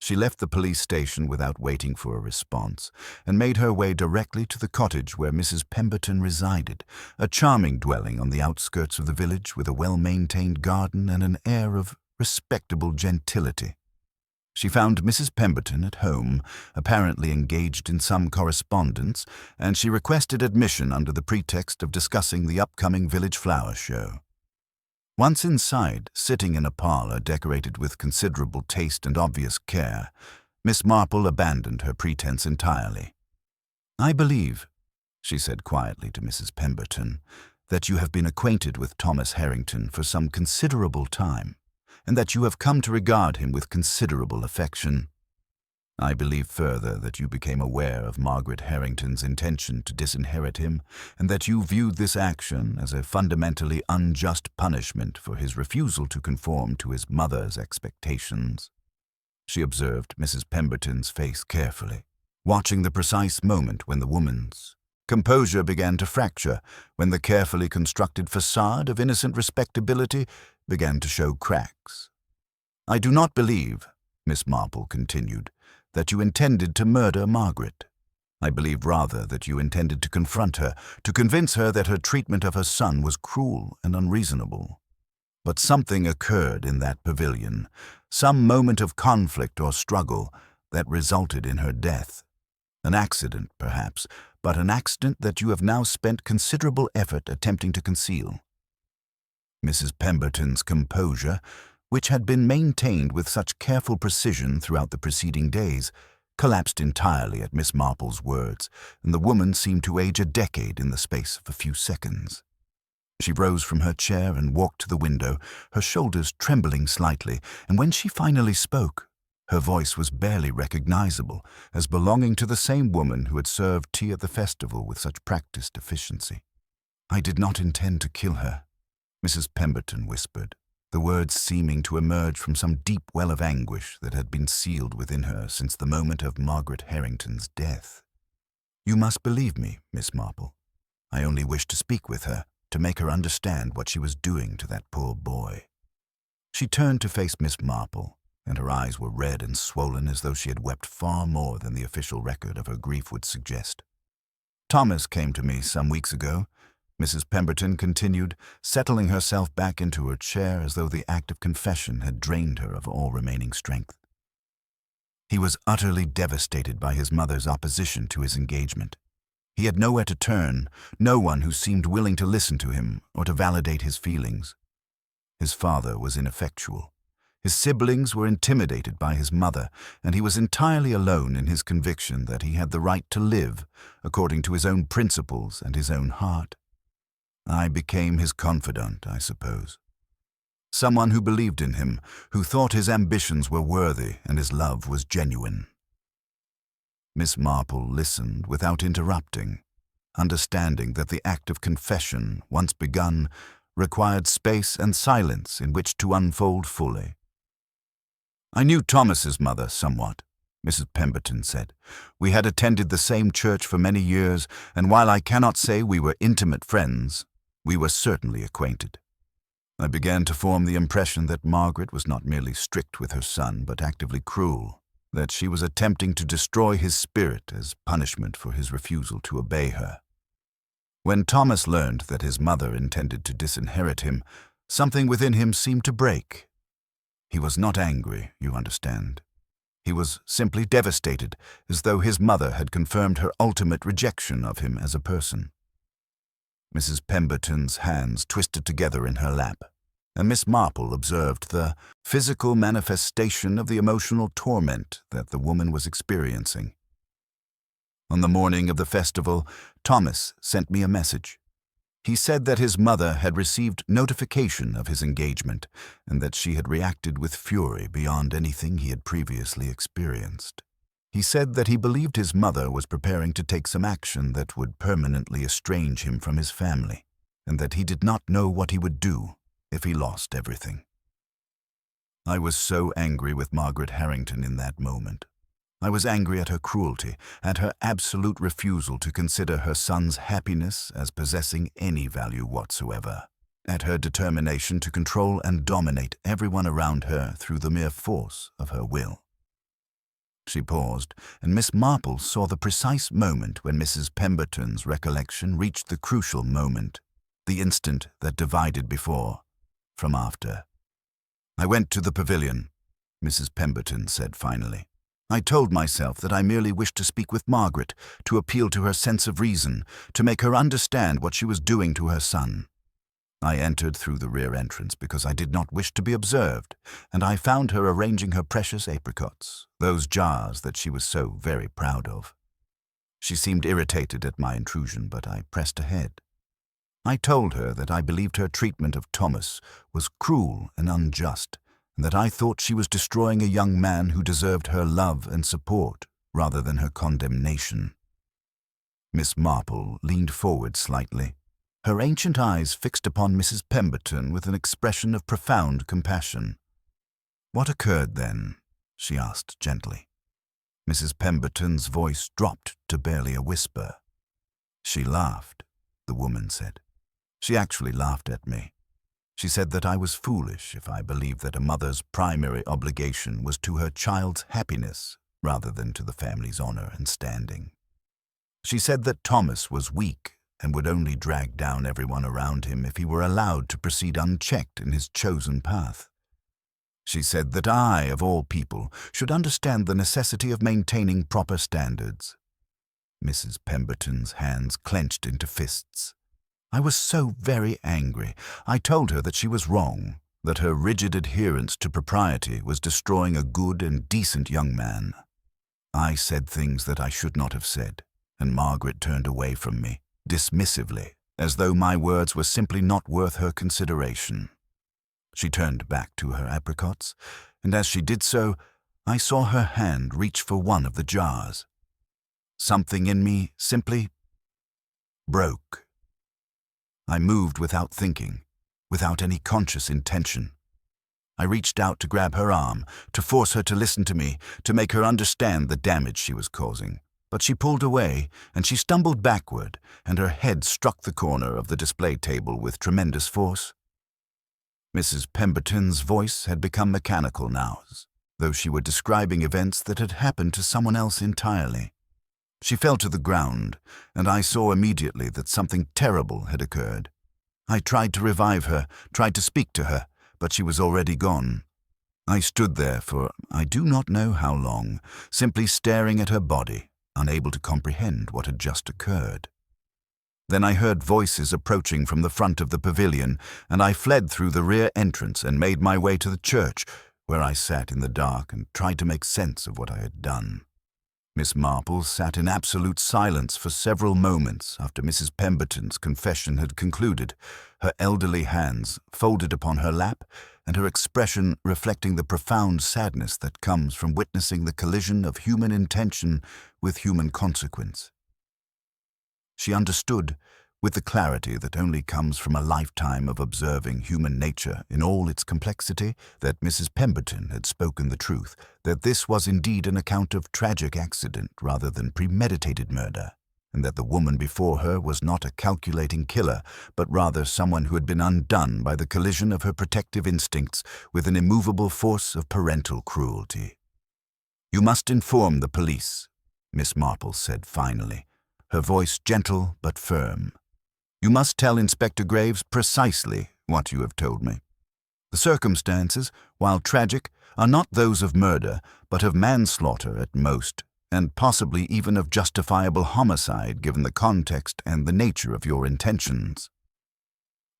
[SPEAKER 1] She left the police station without waiting for a response and made her way directly to the cottage where Mrs. Pemberton resided, a charming dwelling on the outskirts of the village with a well-maintained garden and an air of respectable gentility. She found Mrs. Pemberton at home, apparently engaged in some correspondence, and she requested admission under the pretext of discussing the upcoming village flower show. Once inside, sitting in a parlor decorated with considerable taste and obvious care, Miss Marple abandoned her pretense entirely. "I believe," she said quietly to Mrs. Pemberton, "that you have been acquainted with Thomas Harrington for some considerable time, and that you have come to regard him with considerable affection. I believe further that you became aware of Margaret Harrington's intention to disinherit him, and that you viewed this action as a fundamentally unjust punishment for his refusal to conform to his mother's expectations." She observed Mrs. Pemberton's face carefully, watching the precise moment when the woman's composure began to fracture, when the carefully constructed facade of innocent respectability began to show cracks. "I do not believe," Miss Marple continued, "that you intended to murder Margaret. I believe rather that you intended to confront her, to convince her that her treatment of her son was cruel and unreasonable. But something occurred in that pavilion, some moment of conflict or struggle, that resulted in her death. An accident, perhaps, but an accident that you have now spent considerable effort attempting to conceal." Mrs. Pemberton's composure, which had been maintained with such careful precision throughout the preceding days, collapsed entirely at Miss Marple's words, and the woman seemed to age a decade in the space of a few seconds. She rose from her chair and walked to the window, her shoulders trembling slightly, and when she finally spoke, her voice was barely recognizable as belonging to the same woman who had served tea at the festival with such practiced efficiency. "I did not intend to kill her," Mrs. Pemberton whispered, the words seeming to emerge from some deep well of anguish that had been sealed within her since the moment of Margaret Harrington's death. "You must believe me, Miss Marple. I only wished to speak with her, to make her understand what she was doing to that poor boy." She turned to face Miss Marple, and her eyes were red and swollen as though she had wept far more than the official record of her grief would suggest. "Thomas came to me some weeks ago," Mrs. Pemberton continued, settling herself back into her chair as though the act of confession had drained her of all remaining strength. "He was utterly devastated by his mother's opposition to his engagement. He had nowhere to turn, no one who seemed willing to listen to him or to validate his feelings. His father was ineffectual. His siblings were intimidated by his mother, and he was entirely alone in his conviction that he had the right to live according to his own principles and his own heart. I became his confidant, I suppose. Someone who believed in him, who thought his ambitions were worthy and his love was genuine." Miss Marple listened without interrupting, understanding that the act of confession, once begun, required space and silence in which to unfold fully. "I knew Thomas's mother somewhat," Mrs. Pemberton said. "We had attended the same church for many years, and while I cannot say we were intimate friends, we were certainly acquainted. I began to form the impression that Margaret was not merely strict with her son, but actively cruel, that she was attempting to destroy his spirit as punishment for his refusal to obey her. When Thomas learned that his mother intended to disinherit him, something within him seemed to break. He was not angry, you understand. He was simply devastated, as though his mother had confirmed her ultimate rejection of him as a person. Mrs. Pemberton's hands twisted together in her lap, and Miss Marple observed the physical manifestation of the emotional torment that the woman was experiencing. On the morning of the festival, Thomas sent me a message. He said that his mother had received notification of his engagement and that she had reacted with fury beyond anything he had previously experienced. He said that he believed his mother was preparing to take some action that would permanently estrange him from his family, and that he did not know what he would do if he lost everything. I was so angry with Margaret Harrington in that moment. I was angry at her cruelty, at her absolute refusal to consider her son's happiness as possessing any value whatsoever, at her determination to control and dominate everyone around her through the mere force of her will. She paused, and Miss Marple saw the precise moment when Mrs. Pemberton's recollection reached the crucial moment, the instant that divided before from after. "I went to the pavilion," Mrs. Pemberton said finally. "I told myself that I merely wished to speak with Margaret, to appeal to her sense of reason, to make her understand what she was doing to her son. I entered through the rear entrance because I did not wish to be observed, and I found her arranging her precious apricots, those jars that she was so very proud of. She seemed irritated at my intrusion, but I pressed ahead. I told her that I believed her treatment of Thomas was cruel and unjust, and that I thought she was destroying a young man who deserved her love and support rather than her condemnation." Miss Marple leaned forward slightly, her ancient eyes fixed upon Mrs. Pemberton with an expression of profound compassion. "What occurred then?" she asked gently. Mrs. Pemberton's voice dropped to barely a whisper. "She laughed," the woman said. "She actually laughed at me. She said that I was foolish if I believed that a mother's primary obligation was to her child's happiness rather than to the family's honor and standing. She said that Thomas was weak and would only drag down everyone around him if he were allowed to proceed unchecked in his chosen path. She said that I, of all people, should understand the necessity of maintaining proper standards." Mrs. Pemberton's hands clenched into fists. I was so very angry. I told her that she was wrong, that her rigid adherence to propriety was destroying a good and decent young man. I said things that I should not have said, and Margaret turned away from me, dismissively, as though my words were simply not worth her consideration. She turned back to her apricots, and as she did so, I saw her hand reach for one of the jars. Something in me simply broke. I moved without thinking, without any conscious intention. I reached out to grab her arm, to force her to listen to me, to make her understand the damage she was causing. But she pulled away, and she stumbled backward, and her head struck the corner of the display table with tremendous force. Mrs. Pemberton's voice had become mechanical now, though she were describing events that had happened to someone else entirely. She fell to the ground, and I saw immediately that something terrible had occurred. I tried to revive her, tried to speak to her, but she was already gone. I stood there for I do not know how long, simply staring at her body, unable to comprehend what had just occurred. Then I heard voices approaching from the front of the pavilion, and I fled through the rear entrance and made my way to the church, where I sat in the dark and tried to make sense of what I had done. Miss Marple sat in absolute silence for several moments after Mrs. Pemberton's confession had concluded, her elderly hands folded upon her lap and her expression reflecting the profound sadness that comes from witnessing the collision of human intention with human consequence. She understood, with the clarity that only comes from a lifetime of observing human nature in all its complexity, that Mrs. Pemberton had spoken the truth, that this was indeed an account of tragic accident rather than premeditated murder, and that the woman before her was not a calculating killer, but rather someone who had been undone by the collision of her protective instincts with an immovable force of parental cruelty. "You must inform the police," Miss Marple said finally, her voice gentle but firm. "You must tell Inspector Graves precisely what you have told me." The circumstances, while tragic, are not those of murder, but of manslaughter at most, and possibly even of justifiable homicide given the context and the nature of your intentions."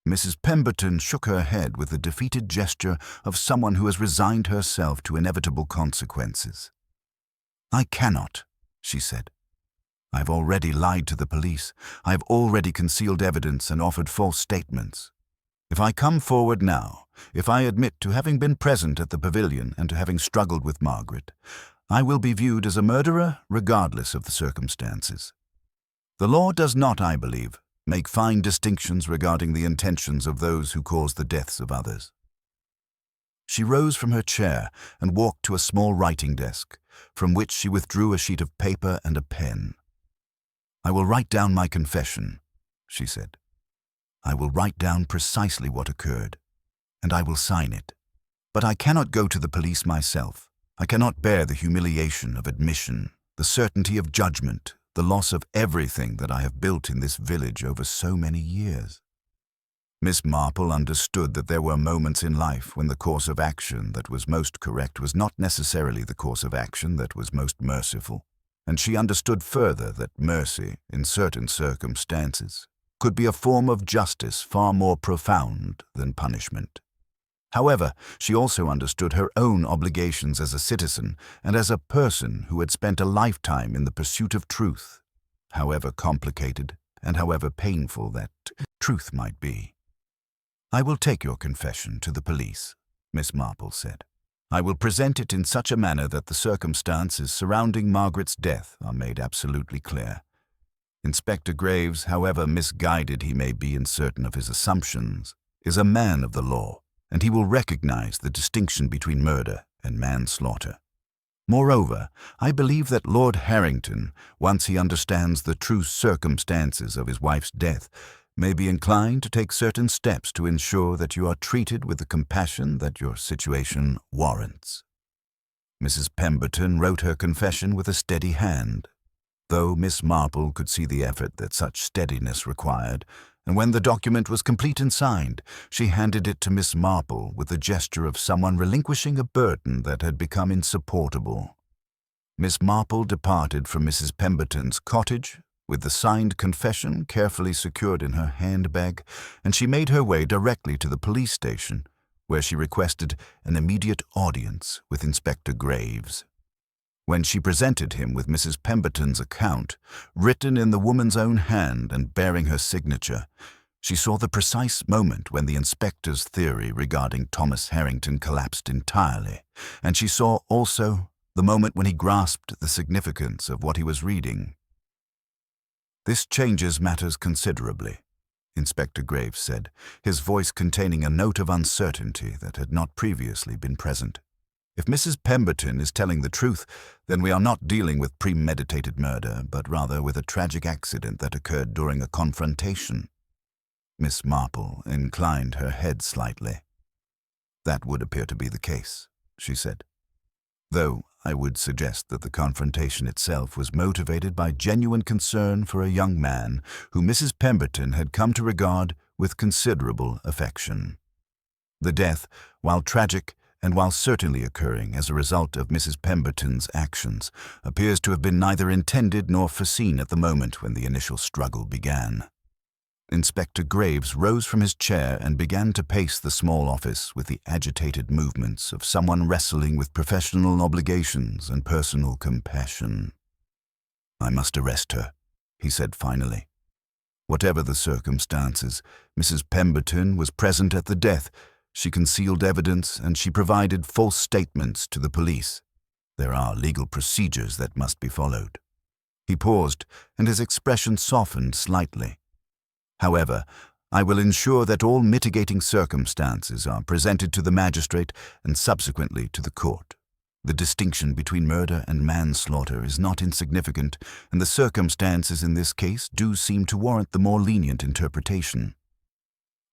[SPEAKER 1] Mrs. Pemberton shook her head with the defeated gesture of someone who has resigned herself to inevitable consequences. "I cannot," she said. "I've already lied to the police. I've already concealed evidence and offered false statements. If I come forward now, if I admit to having been present at the pavilion and to having struggled with Margaret, I will be viewed as a murderer regardless of the circumstances. The law does not, I believe, make fine distinctions regarding the intentions of those who cause the deaths of others." She rose from her chair and walked to a small writing desk, from which she withdrew a sheet of paper and a pen. "I will write down my confession," she said. "I will write down precisely what occurred, and I will sign it. But I cannot go to the police myself. I cannot bear the humiliation of admission, the certainty of judgment, the loss of everything that I have built in this village over so many years." Miss Marple understood that there were moments in life when the course of action that was most correct was not necessarily the course of action that was most merciful, and she understood further that mercy, in certain circumstances, could be a form of justice far more profound than punishment. However, she also understood her own obligations as a citizen and as a person who had spent a lifetime in the pursuit of truth, however complicated and however painful that truth might be. "I will take your confession to the police," Miss Marple said. "I will present it in such a manner that the circumstances surrounding Margaret's death are made absolutely clear. Inspector Graves, however misguided he may be in certain of his assumptions, is a man of the law, and he will recognize the distinction between murder and manslaughter. Moreover, I believe that Lord Harrington, once he understands the true circumstances of his wife's death, may be inclined to take certain steps to ensure that you are treated with the compassion that your situation warrants." Mrs. Pemberton wrote her confession with a steady hand, though Miss Marple could see the effort that such steadiness required, and when the document was complete and signed, she handed it to Miss Marple with the gesture of someone relinquishing a burden that had become insupportable. Miss Marple departed from Mrs. Pemberton's cottage with the signed confession carefully secured in her handbag, and she made her way directly to the police station, where she requested an immediate audience with Inspector Graves. When she presented him with Mrs. Pemberton's account, written in the woman's own hand and bearing her signature, she saw the precise moment when the inspector's theory regarding Thomas Harrington collapsed entirely, and she saw also the moment when he grasped the significance of what he was reading. "This changes matters considerably," Inspector Graves said, his voice containing a note of uncertainty that had not previously been present. "If Mrs. Pemberton is telling the truth, then we are not dealing with premeditated murder, but rather with a tragic accident that occurred during a confrontation." Miss Marple inclined her head slightly. "That would appear to be the case," she said. "Though I would suggest that the confrontation itself was motivated by genuine concern for a young man who Mrs. Pemberton had come to regard with considerable affection. The death, while tragic and while certainly occurring as a result of Mrs. Pemberton's actions, appears to have been neither intended nor foreseen at the moment when the initial struggle began." Inspector Graves rose from his chair and began to pace the small office with the agitated movements of someone wrestling with professional obligations and personal compassion. "I must arrest her," he said finally. "Whatever the circumstances, Mrs. Pemberton was present at the death. She concealed evidence and she provided false statements to the police. There are legal procedures that must be followed." He paused, and his expression softened slightly. "However, I will ensure that all mitigating circumstances are presented to the magistrate and subsequently to the court. The distinction between murder and manslaughter is not insignificant, and the circumstances in this case do seem to warrant the more lenient interpretation."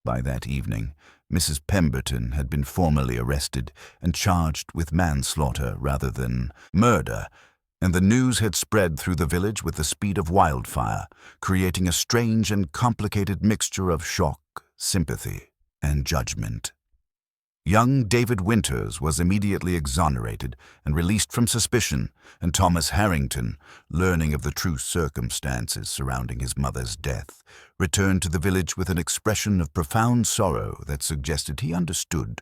[SPEAKER 1] By that evening, Mrs. Pemberton had been formally arrested and charged with manslaughter rather than murder, and the news had spread through the village with the speed of wildfire, creating a strange and complicated mixture of shock, sympathy, and judgment. Young David Winters was immediately exonerated and released from suspicion, and Thomas Harrington, learning of the true circumstances surrounding his mother's death, returned to the village with an expression of profound sorrow that suggested he understood,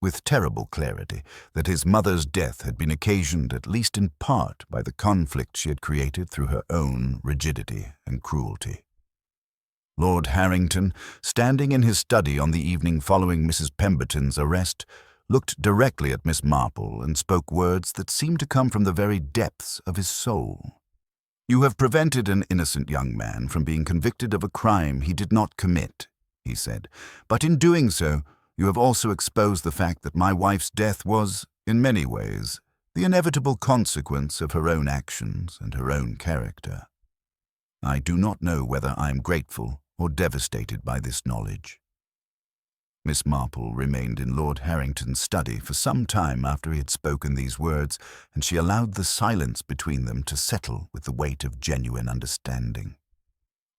[SPEAKER 1] with terrible clarity, that his mother's death had been occasioned at least in part by the conflict she had created through her own rigidity and cruelty. Lord Harrington, standing in his study on the evening following Mrs. Pemberton's arrest, looked directly at Miss Marple and spoke words that seemed to come from the very depths of his soul. "You have prevented an innocent young man from being convicted of a crime he did not commit," he said, "but in doing so, you have also exposed the fact that my wife's death was, in many ways, the inevitable consequence of her own actions and her own character. I do not know whether I am grateful or devastated by this knowledge." Miss Marple remained in Lord Harrington's study for some time after he had spoken these words, and she allowed the silence between them to settle with the weight of genuine understanding.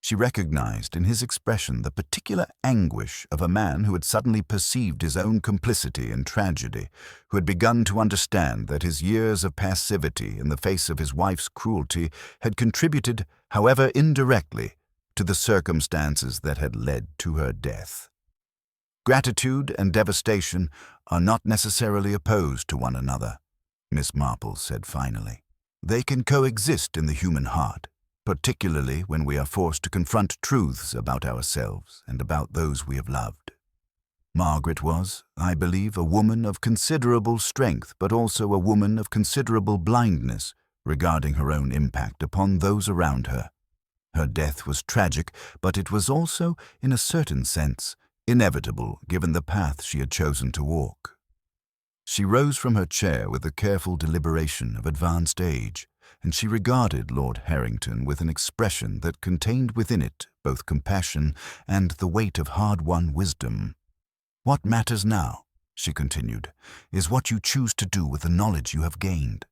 [SPEAKER 1] She recognized in his expression the particular anguish of a man who had suddenly perceived his own complicity in tragedy, who had begun to understand that his years of passivity in the face of his wife's cruelty had contributed, however indirectly, to the circumstances that had led to her death. "Gratitude and devastation are not necessarily opposed to one another," Miss Marple said finally. "They can coexist in the human heart, particularly when we are forced to confront truths about ourselves and about those we have loved. Margaret was, I believe, a woman of considerable strength, but also a woman of considerable blindness regarding her own impact upon those around her. Her death was tragic, but it was also, in a certain sense, inevitable given the path she had chosen to walk." She rose from her chair with the careful deliberation of advanced age, and she regarded Lord Harrington with an expression that contained within it both compassion and the weight of hard-won wisdom. "What matters now," she continued, "is what you choose to do with the knowledge you have gained.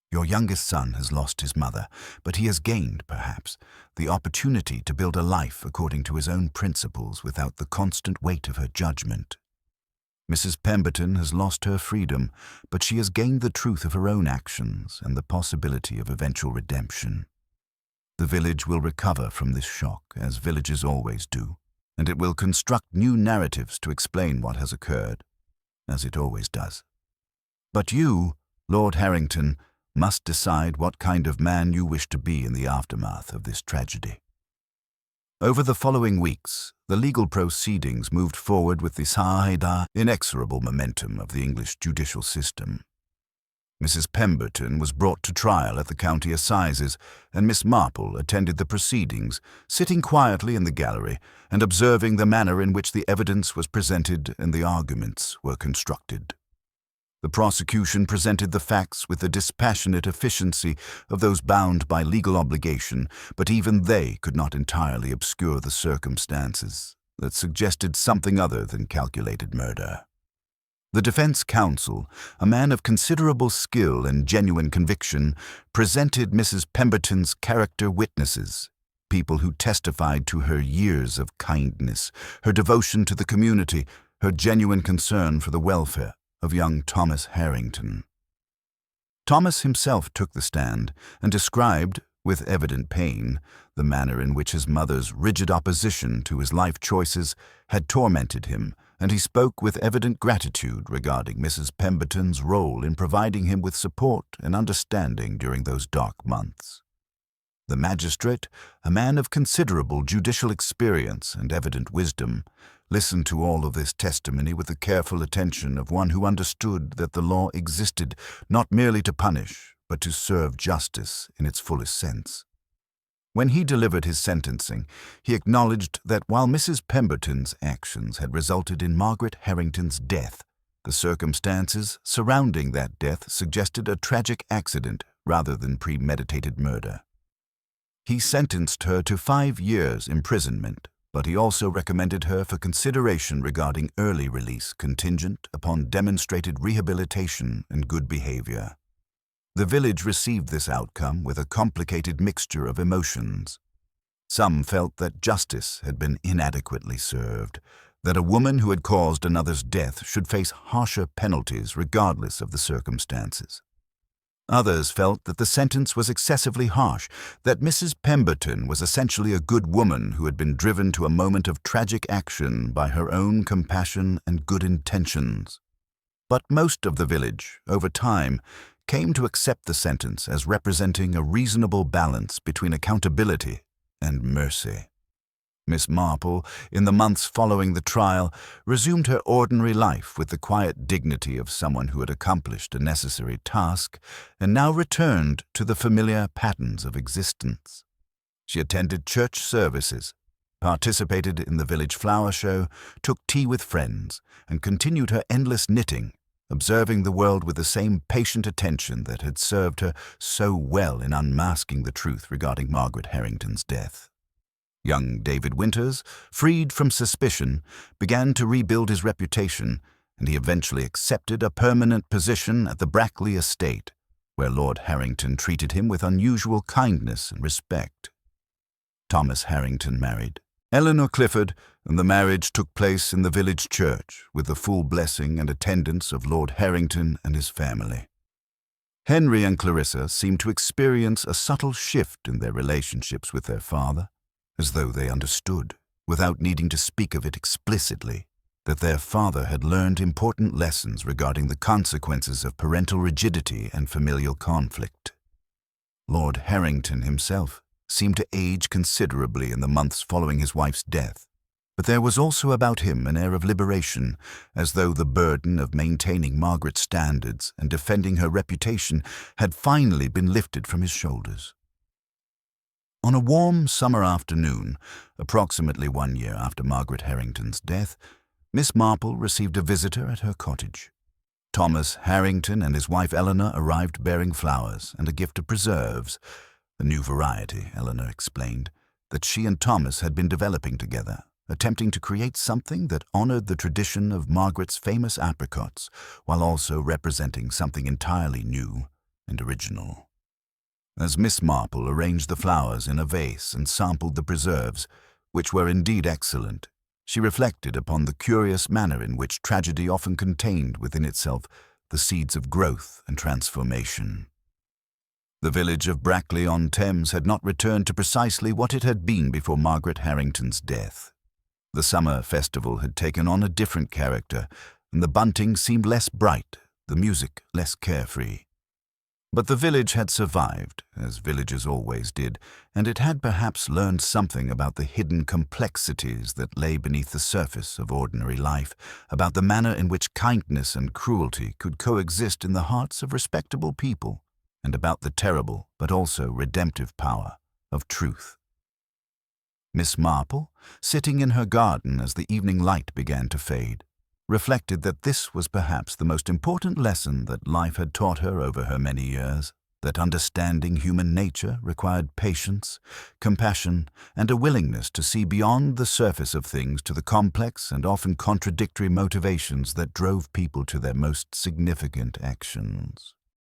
[SPEAKER 1] Your youngest son has lost his mother, but he has gained, perhaps, the opportunity to build a life according to his own principles without the constant weight of her judgment. Mrs. Pemberton has lost her freedom, but she has gained the truth of her own actions and the possibility of eventual redemption. The village will recover from this shock, as villages always do, and it will construct new narratives to explain what has occurred, as it always does. But you, Lord Harrington, must decide what kind of man you wish to be in the aftermath of this tragedy." Over the following weeks, the legal proceedings moved forward with the inexorable momentum of the English judicial system. Mrs. Pemberton was brought to trial at the county assizes, and Miss Marple attended the proceedings, sitting quietly in the gallery and observing the manner in which the evidence was presented and the arguments were constructed. The prosecution presented the facts with the dispassionate efficiency of those bound by legal obligation, but even they could not entirely obscure the circumstances that suggested something other than calculated murder. The defense counsel, a man of considerable skill and genuine conviction, presented Mrs. Pemberton's character witnesses, people who testified to her years of kindness, her devotion to the community, her genuine concern for the welfare of young Thomas Harrington. Thomas himself took the stand and described, with evident pain, the manner in which his mother's rigid opposition to his life choices had tormented him, and he spoke with evident gratitude regarding Mrs. Pemberton's role in providing him with support and understanding during those dark months. The magistrate, a man of considerable judicial experience and evident wisdom, listened to all of this testimony with the careful attention of one who understood that the law existed not merely to punish, but to serve justice in its fullest sense. When he delivered his sentencing, he acknowledged that while Mrs. Pemberton's actions had resulted in Margaret Harrington's death, the circumstances surrounding that death suggested a tragic accident rather than premeditated murder. He sentenced her to 5 years' imprisonment, but he also recommended her for consideration regarding early release contingent upon demonstrated rehabilitation and good behavior. The village received this outcome with a complicated mixture of emotions. Some felt that justice had been inadequately served, that a woman who had caused another's death should face harsher penalties regardless of the circumstances. Others felt that the sentence was excessively harsh, that Mrs. Pemberton was essentially a good woman who had been driven to a moment of tragic action by her own compassion and good intentions. But most of the village, over time, came to accept the sentence as representing a reasonable balance between accountability and mercy. Miss Marple, in the months following the trial, resumed her ordinary life with the quiet dignity of someone who had accomplished a necessary task and now returned to the familiar patterns of existence. She attended church services, participated in the village flower show, took tea with friends, and continued her endless knitting, observing the world with the same patient attention that had served her so well in unmasking the truth regarding Margaret Harrington's death. Young David Winters, freed from suspicion, began to rebuild his reputation, and he eventually accepted a permanent position at the Brackley estate, where Lord Harrington treated him with unusual kindness and respect. Thomas Harrington married Eleanor Clifford, and the marriage took place in the village church with the full blessing and attendance of Lord Harrington and his family. Henry and Clarissa seemed to experience a subtle shift in their relationships with their father, as though they understood, without needing to speak of it explicitly, that their father had learned important lessons regarding the consequences of parental rigidity and familial conflict. Lord Harrington himself seemed to age considerably in the months following his wife's death, but there was also about him an air of liberation, as though the burden of maintaining Margaret's standards and defending her reputation had finally been lifted from his shoulders. On a warm summer afternoon, approximately 1 year after Margaret Harrington's death, Miss Marple received a visitor at her cottage. Thomas Harrington and his wife Eleanor arrived bearing flowers and a gift of preserves, a new variety, Eleanor explained, that she and Thomas had been developing together, attempting to create something that honored the tradition of Margaret's famous apricots, while also representing something entirely new and original. As Miss Marple arranged the flowers in a vase and sampled the preserves, which were indeed excellent, she reflected upon the curious manner in which tragedy often contained within itself the seeds of growth and transformation. The village of Brackley-on-Thames had not returned to precisely what it had been before Margaret Harrington's death. The summer festival had taken on a different character, and the bunting seemed less bright, the music less carefree. But the village had survived, as villages always did, and it had perhaps learned something about the hidden complexities that lay beneath the surface of ordinary life, about the manner in which kindness and cruelty could coexist in the hearts of respectable people, and about the terrible but also redemptive power of truth. Miss Marple, sitting in her garden as the evening light began to fade, reflected that this was perhaps the most important lesson that life had taught her over her many years, that understanding human nature required patience, compassion, and a willingness to see beyond the surface of things to the complex and often contradictory motivations that drove people to their most significant actions.